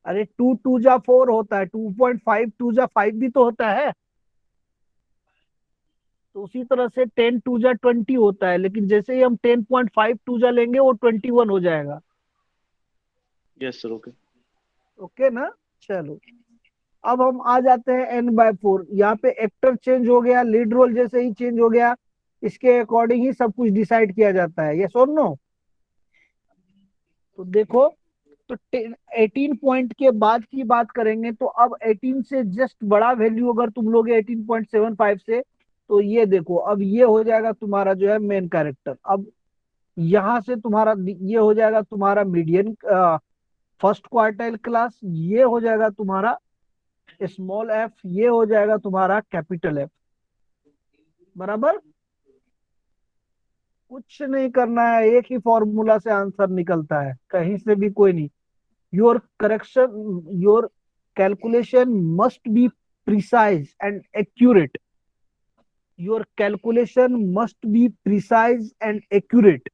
अरे 2 2 जा 4 होता है, 2.5 2 जा 5 भी तो होता है। तो उसी तरह से 10 2 जा 20 होता है, लेकिन जैसे ही हम 10.5 2 जा लेंगे, वो 21 हो जाएगा। Yes sir. ओके। ओके ना? चलो, अब हम आ जाते हैं n/4। यहाँ पे एक्टर चेंज हो गया, लीड रोल जैसे ही चेंज हो गया, इसके अकॉर्डिंग ही सब कुछ डिसाइड किया जाता है, यस और नो। तो देखो, तो 18 पॉइंट के बाद की बात करेंगे तो अब 18 से जस्ट बड़ा वैल्यू अगर तुम लोगे 18.75 से, तो ये देखो अब ये हो जाएगा तुम्हारा जो है मेन कैरेक्टर। अब यहां से तुम्हारा ये हो जाएगा तुम्हारा मीडियन फर्स्ट क्वार्टाइल क्लास, ये हो जाएगा तुम्हारा स्मॉल एफ, ये हो जाएगा तुम्हारा कैपिटल एफ। बराबर, कुछ नहीं करना है, एक ही फॉर्मूला से आंसर निकलता है, कहीं से भी कोई नहीं। Your correction, your calculation must be precise and accurate. Your calculation must be precise and accurate.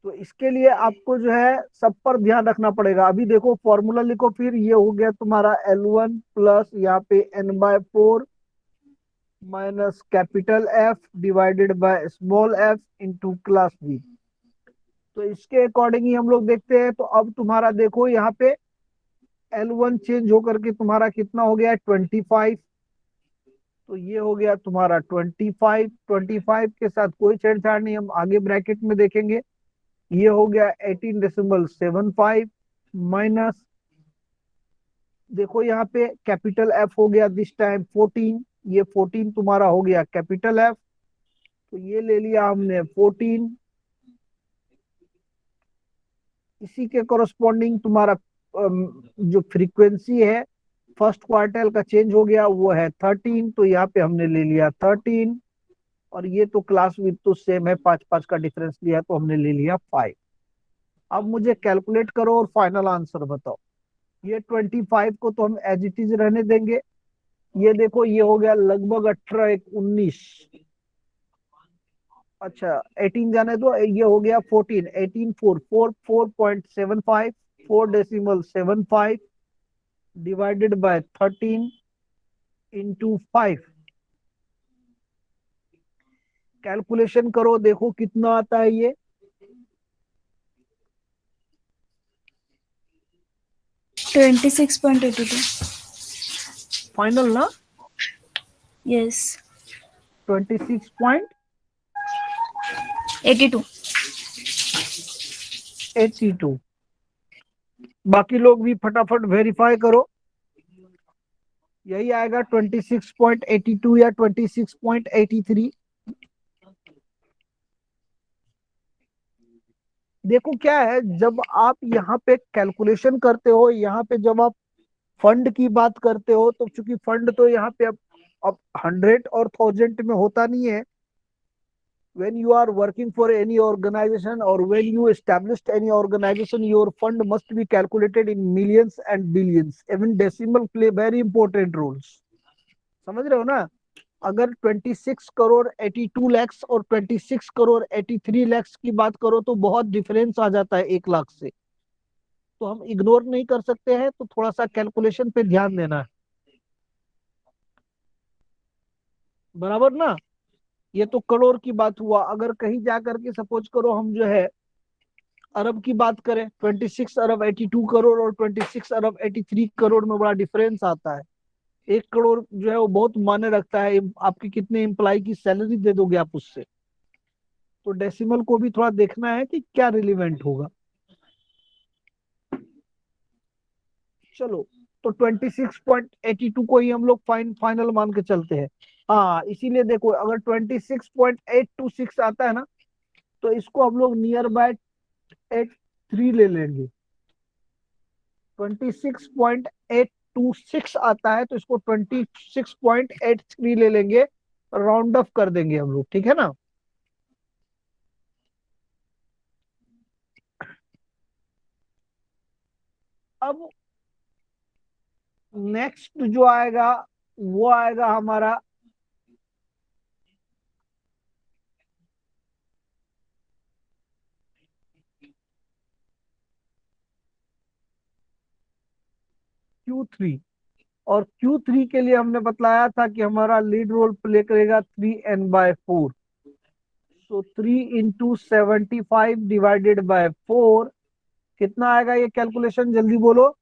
तो इसके लिए आपको जो है सब पर ध्यान रखना पड़ेगा। अभी देखो फॉर्मूला लिखो, फिर ये हो गया तुम्हारा L1 प्लस यहाँ पे n/4 minus capital F divided by small F into class B. तो इसके अकॉर्डिंग ही हम लोग देखते हैं। तो अब तुम्हारा देखो यहाँ पे L1 चेंज होकर के तुम्हारा कितना हो गया 25। तो ये हो गया तुम्हारा 25। 25 के साथ कोई छेड़छाड़ नहीं, हम आगे ब्रैकेट में देखेंगे। ये हो गया 18.75 माइनस, देखो यहाँ पे कैपिटल एफ हो गया दिस टाइम 14। ये 14 तुम्हारा हो गया कैपिटल एफ, तो ये ले लिया हमने 14। इसी के कोरस्पॉन्डिंग तुम्हारा जो फ्रीक्वेंसी है फर्स्ट क्वार्टर का चेंज हो गया, वो है 13, तो यहाँ पे हमने ले लिया 13। और ये तो क्लास विथ तो सेम है, 5 5 का डिफरेंस लिया तो हमने ले लिया 5। अब मुझे कैलकुलेट करो और फाइनल आंसर बताओ। ये 25 को तो हम एज इट इज रहने देंगे। ये देखो ये हो गया लगभग 18 1 19, अच्छा 18 जाने दो, ये हो गया 14। 18 4 4 4.75 4.75 डिवाइडेड बाय 13 इंटू 5। कैलकुलेशन करो, देखो कितना आता है ये। 26.82. फाइनल ना, Yes. 26.82। 82. बाकी लोग भी फटाफट वेरीफाई करो, यही आएगा 26.82 या 26.83। देखो क्या है, जब आप यहाँ पे कैलकुलेशन करते हो, यहाँ पे जब आप फंड की बात करते हो, तो चूंकि फंड तो यहाँ पे अब 100 और 1000 में होता नहीं है। when you are working for any organization or when you established any organization, your fund must be calculated in millions and billions, even decimal play very important roles। समझ रहे हो ना। अगर 26 करोड़ 82 लैक्स और 26 करोड़ 83 लैक्स की बात करो तो बहुत डिफरेंस आ जाता है 1 लाख से। तो हम इग्नोर नहीं कर सकते हैं, तो थोड़ा सा कैलकुलेशन पे ध्यान देना है। बराबर ना। ये तो करोड़ की बात हुआ। अगर कहीं जा करके सपोज करो हम जो है अरब की बात करें, 26 अरब 82 करोड़ और 26 अरब 83 करोड़ में बड़ा डिफरेंस आता है। 1 करोड़ जो है वो बहुत मायने रखता है, आपकी कितने एम्प्लॉय की सैलरी दे दोगे आप उससे। तो डेसिमल को भी थोड़ा देखना है कि क्या रिलेवेंट होगा। चलो, तो 26.82 को ही हम लोग फाइनल मान के चलते हैं। हाँ, इसीलिए देखो अगर 26.826 आता है ना, तो इसको हम लोग नियर बाय 83 ले लेंगे। 26.826 आता है तो इसको 26.83 ले लेंगे, राउंड ऑफ कर देंगे हम लोग, ठीक है ना। अब नेक्स्ट जो आएगा वो आएगा हमारा Q3। और Q3 के लिए हमने बतलाया था कि हमारा लीड रोल प्ले करेगा 3n/4। So 3 into 75 divided by 4, कितना आएगा ये कैलकुलेशन जल्दी बोलो।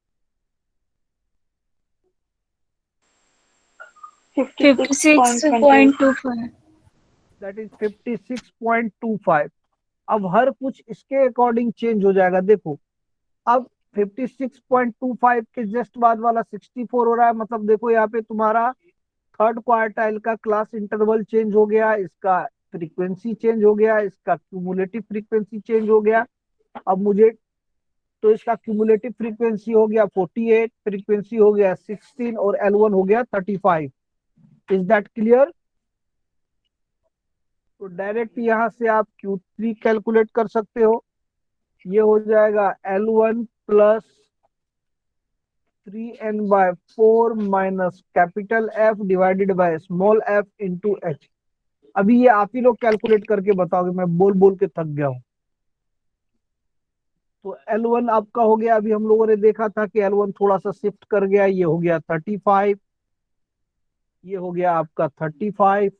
56.25. That is 56.25। अब हर कुछ इसके अकॉर्डिंग चेंज हो जाएगा। देखो अब 56.25 के जस्ट बाद वाला 64 हो रहा है, मतलब देखो यहाँ पे तुम्हारा थर्ड क्वार्टाइल का क्लास इंटरवल चेंज हो गया, इसका फ्रीक्वेंसी चेंज हो गया, इसका क्यूमुलेटिव फ्रीक्वेंसी चेंज हो गया। अब मुझे तो इसका क्यूमुलेटिव फ्रीक्वेंसी हो गया 48, फ्रीक्वेंसी हो गया 16 और L1 हो गया 35। Is that clear? तो डायरेक्ट यहां से आप Q3 कैलकुलेट कर सकते हो। ये हो जाएगा L1 plus 3n/4 minus capital F divided by small f into h। अभी ये आप ही लोग कैलकुलेट करके बताओगे, मैं बोल बोल के थक गया हूं। तो L1 आपका हो गया, अभी हम लोगों ने देखा था कि L1 थोड़ा सा शिफ्ट कर गया, ये हो गया 35, ये हो गया आपका 35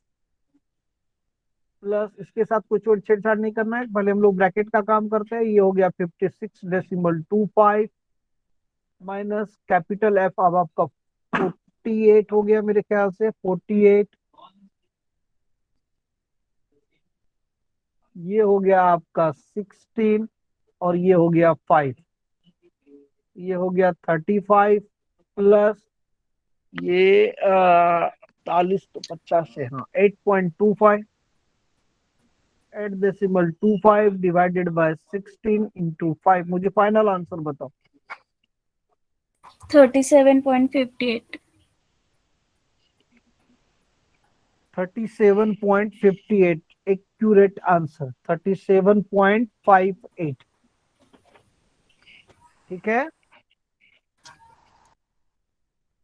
प्लस इसके साथ कुछ और छेड़छाड़ नहीं करना है, भले हम लोग ब्रैकेट का काम करते हैं। ये हो गया 56.25 माइनस कैपिटल F, अब आपका 48 हो गया मेरे ख्याल से 48। ये हो गया आपका 16 और ये हो गया 5। ये हो गया 35 प्लस ये 40 तो 50 है, हाँ 8.25, 8.25 डिवाइडेड बाय 16 इंटू 5। मुझे फाइनल आंसर बताओ। 37.58. 37.58 एक्यूरेट आंसर, 37.58। ठीक है,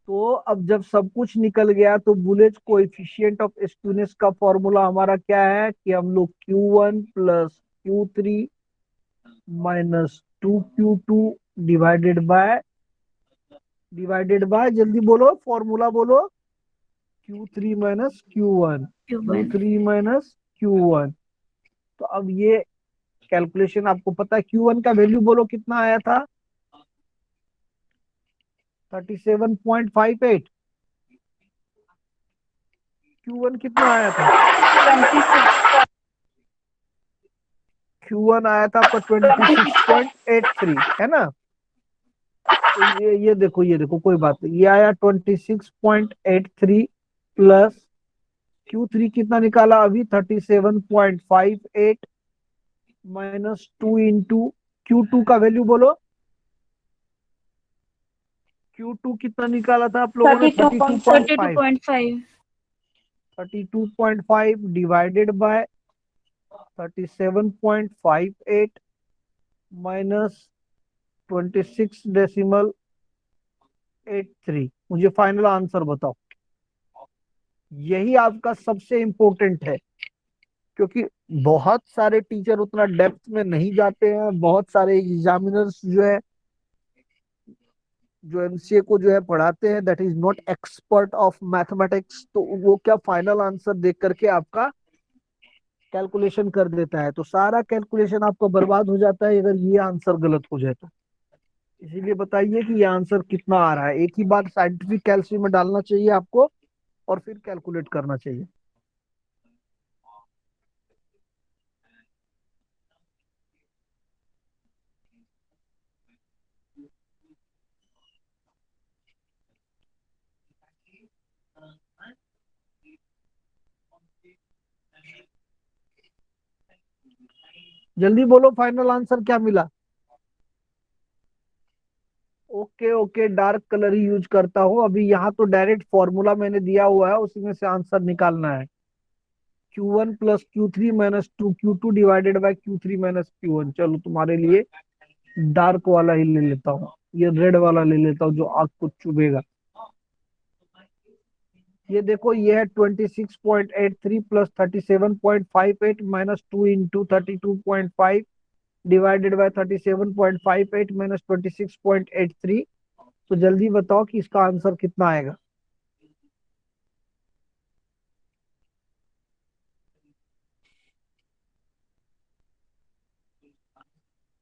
तो अब जब सब कुछ निकल गया तो बुलेट कोएफिशिएंट ऑफ स्क्यूनेस का फॉर्मूला हमारा क्या है कि हम लोग Q1 plus Q3 minus 2Q2 divided by जल्दी बोलो फॉर्मूला बोलो, Q3 minus Q1, Q1. Q3 minus Q1। तो अब ये कैलकुलेशन आपको पता है, Q1 का वैल्यू बोलो कितना आया था, 37.58। Q1 कितना आया था? Q1 आया था आपका 26.83, है ना? तो ये देखो, ये देखो कोई बात नहीं, ये आया 26.83 प्लस Q3 कितना निकाला अभी 37.58 माइनस 2 इंटू Q2 का वैल्यू बोलो। Q2 कितना निकाला था आप लोगों ने 32.5, 32.5. 32.5 डिवाइडेड बाय 37.58 माइनस 26.83। मुझे फाइनल आंसर बताओ। यही आपका सबसे इंपॉर्टेंट है, क्योंकि बहुत सारे टीचर उतना डेप्थ में नहीं जाते हैं, बहुत सारे एग्जामिनर्स जो एमसीए को जो है पढ़ाते हैं, that is not expert of mathematics, तो वो क्या फाइनल आंसर देख करके आपका कैलकुलेशन कर देता है, तो सारा कैलकुलेशन आपका बर्बाद हो जाता है अगर ये आंसर गलत हो जाए तो। इसीलिए बताइए कि ये आंसर कितना आ रहा है, एक ही बार साइंटिफिक कैलकुलेशन में डालना चाहिए आपको और फिर कैलकुलेट करना चाहिए। जल्दी बोलो फाइनल आंसर क्या मिला। ओके ओके, डार्क कलर ही यूज करता हूँ अभी। यहाँ तो डायरेक्ट फॉर्मूला मैंने दिया हुआ है, उसी में से आंसर निकालना है। Q1 plus Q3 minus 2Q2 divided by Q3 minus Q1। चलो तुम्हारे लिए डार्क वाला ही ले लेता हूँ, ये रेड वाला ले लेता हूँ जो आग को चुभेगा। ये देखो, ये है 26.83 plus 37.58 minus 2 into 32.5 divided by 37.58 minus 26.83। तो जल्दी बताओ कि इसका आंसर कितना आएगा।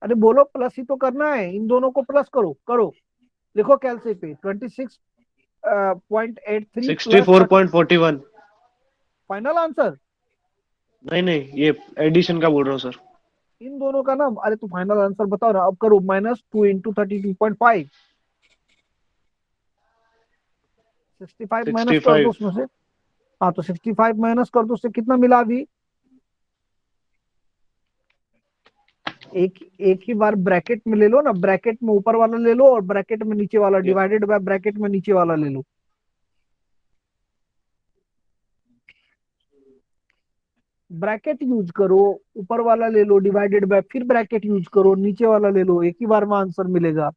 अरे बोलो, प्लस ही तो करना है, इन दोनों को प्लस करो करो। देखो कैलसी पे 0.83 sixty plus four point forty one final answer नहीं नहीं, ये एडिशन का बोल रहा हूँ सर। इन दोनों का ना। अरे तू फाइनल आंसर बताओ ना, अब करो -2 इंटू 32.5। 65 माइनस सिक्सटी कर दो फाइव उसमें से। हाँ तो 65 माइनस कर दो, उससे कितना मिला अभी? एक एक ही बार ब्रैकेट में ले लो ना, ब्रैकेट में ऊपर वाला ले लो और ब्रैकेट में नीचे वाला, यस। डिवाइडेड बाय ब्रैकेट में नीचे वाला ले लो। ब्रैकेट यूज करो, ऊपर वाला ले लो डिवाइडेड बाय, फिर ब्रैकेट यूज करो, नीचे वाला ले लो, एक ही बार में आंसर मिलेगा।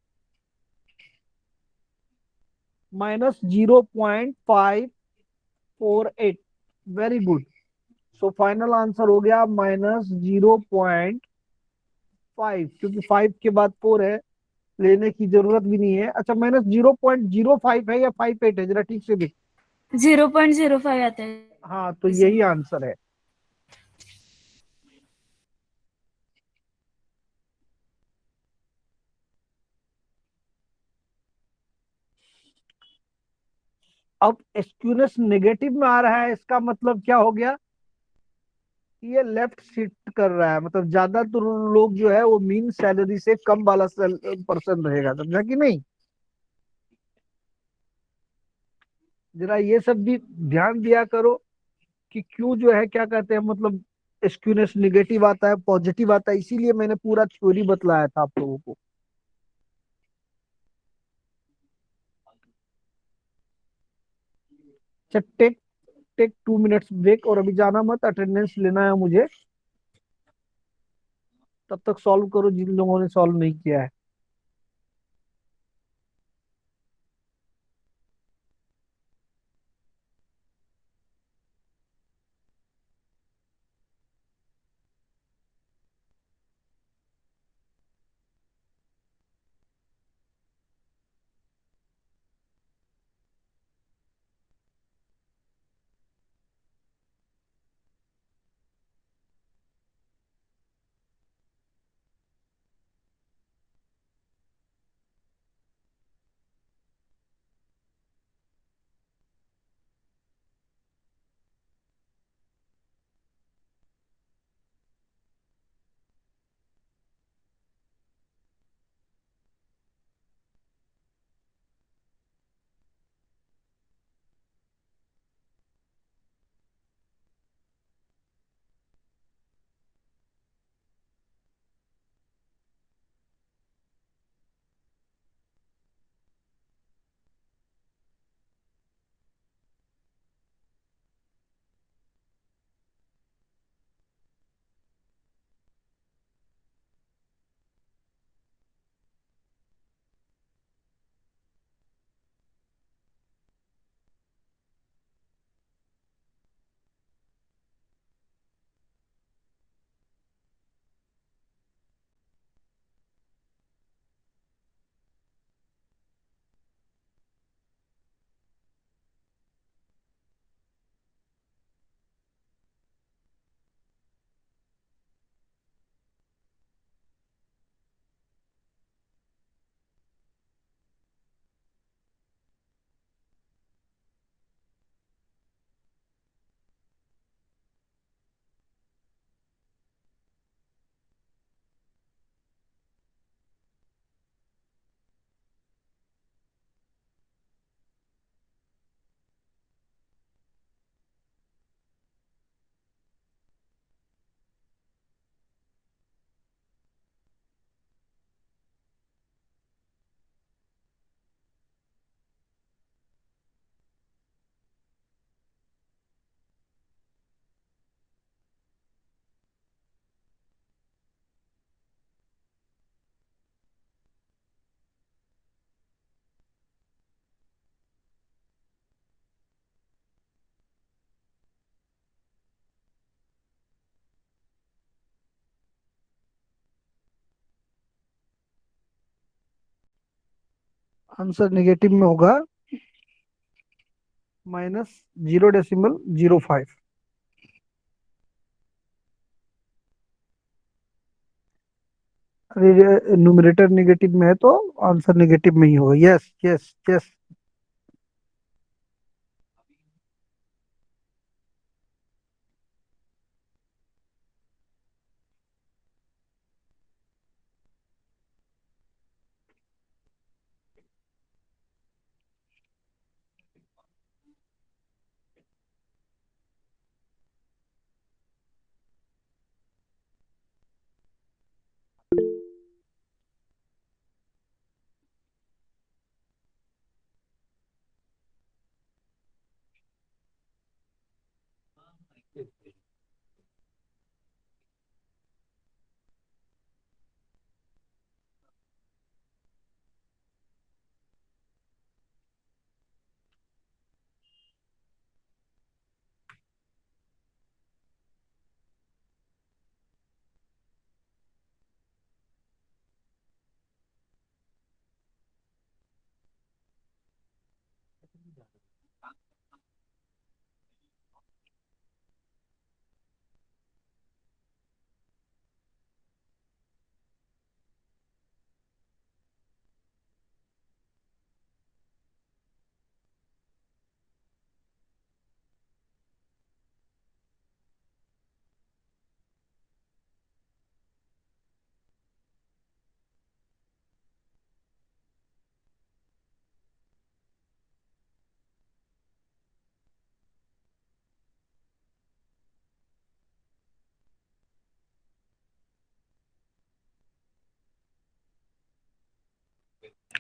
-0.548। Very good. So final answer हो गया -0.5, क्योंकि 5 के बाद 4 है, लेने की जरूरत भी नहीं है। अच्छा, -0.05 है या 58 है, जरा ठीक से देख। 0.05 आता है हाँ तो सर। यही आंसर है। अब स्क्यूनेस नेगेटिव में आ रहा है, इसका मतलब क्या हो गया? ये लेफ्ट शिफ्ट कर रहा है, मतलब ज्यादातर लोग जो है वो मीन सैलरी से कम वाला पर्सन रहेगा, समझा कि नहीं? जरा ये सब भी ध्यान दिया करो कि क्यों जो है क्या कहते हैं, मतलब स्क्यूनेस निगेटिव आता है पॉजिटिव आता है, इसीलिए मैंने पूरा थ्योरी बतलाया था आप लोगों को। अच्छा, टेक टेक 2 मिनट्स ब्रेक, और अभी जाना मत, अटेंडेंस लेना है मुझे। तब तक सॉल्व करो जिन लोगों ने सॉल्व नहीं किया है। आंसर निगेटिव में होगा -0.05। अरे न्यूमरेटर निगेटिव में है तो आंसर निगेटिव में ही होगा। Yes yes yes.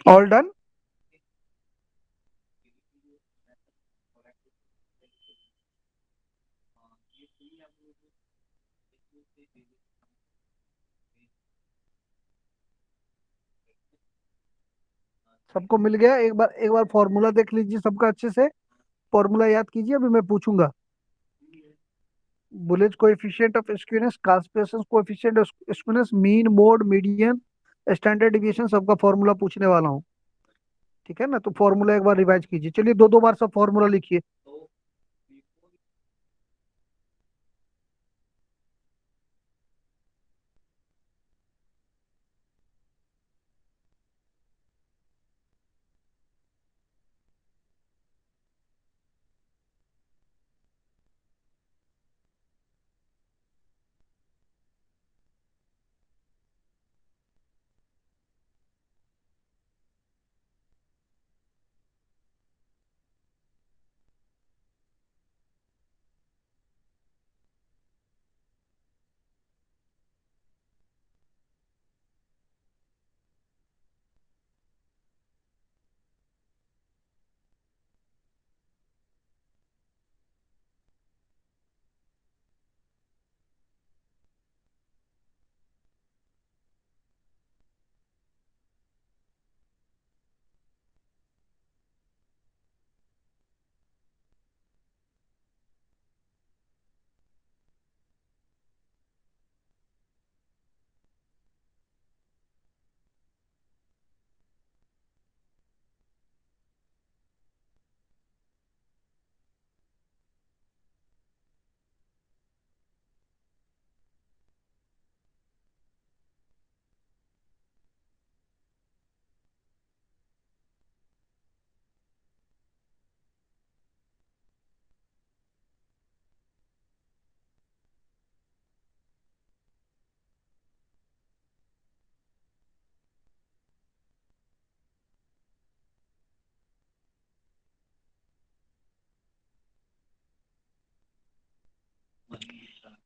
All done. सबको मिल गया? एक बार फॉर्मूला देख लीजिए सबका अच्छे से, फॉर्मूला याद कीजिए, अभी मैं पूछूंगा। Bowley's coefficient of skewness, Karl Pearson coefficient of skewness, mean, mode, median, standard deviation, सबका फॉर्मूला पूछने वाला हूँ। ठीक है ना, तो फॉर्मूला एक बार रिवाइज कीजिए। चलिए दो दो बार सब फॉर्मूला लिखिए।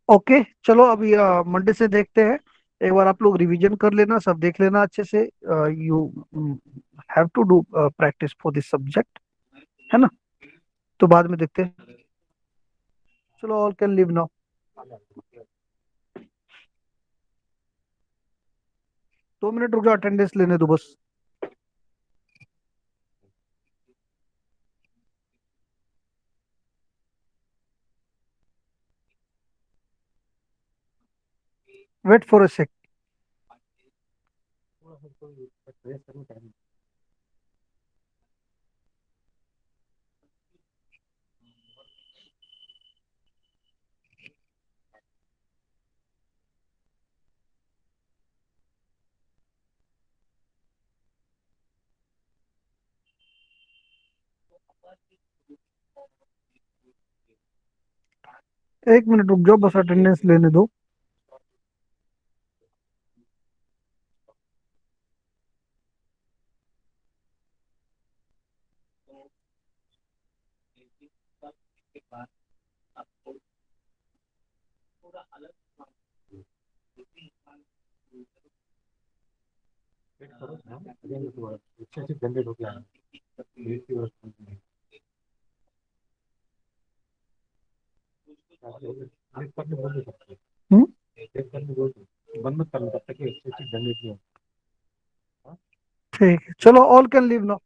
ओके, चलो अभी मंडे से देखते हैं। एक बार आप लोग रिवीजन कर लेना, सब देख लेना अच्छे से। You have to do practice for this subject, है ना? तो बाद में देखते हैं। चलो, all can leave now. 2 minute रुक जाओ, अटेंडेंस लेने दो बस। Wait for a sec. एक मिनट रुक जाओ, बस अटेंडेंस लेने दो। हम्म? ठीक है, चलो ऑल कैन लिव नाउ।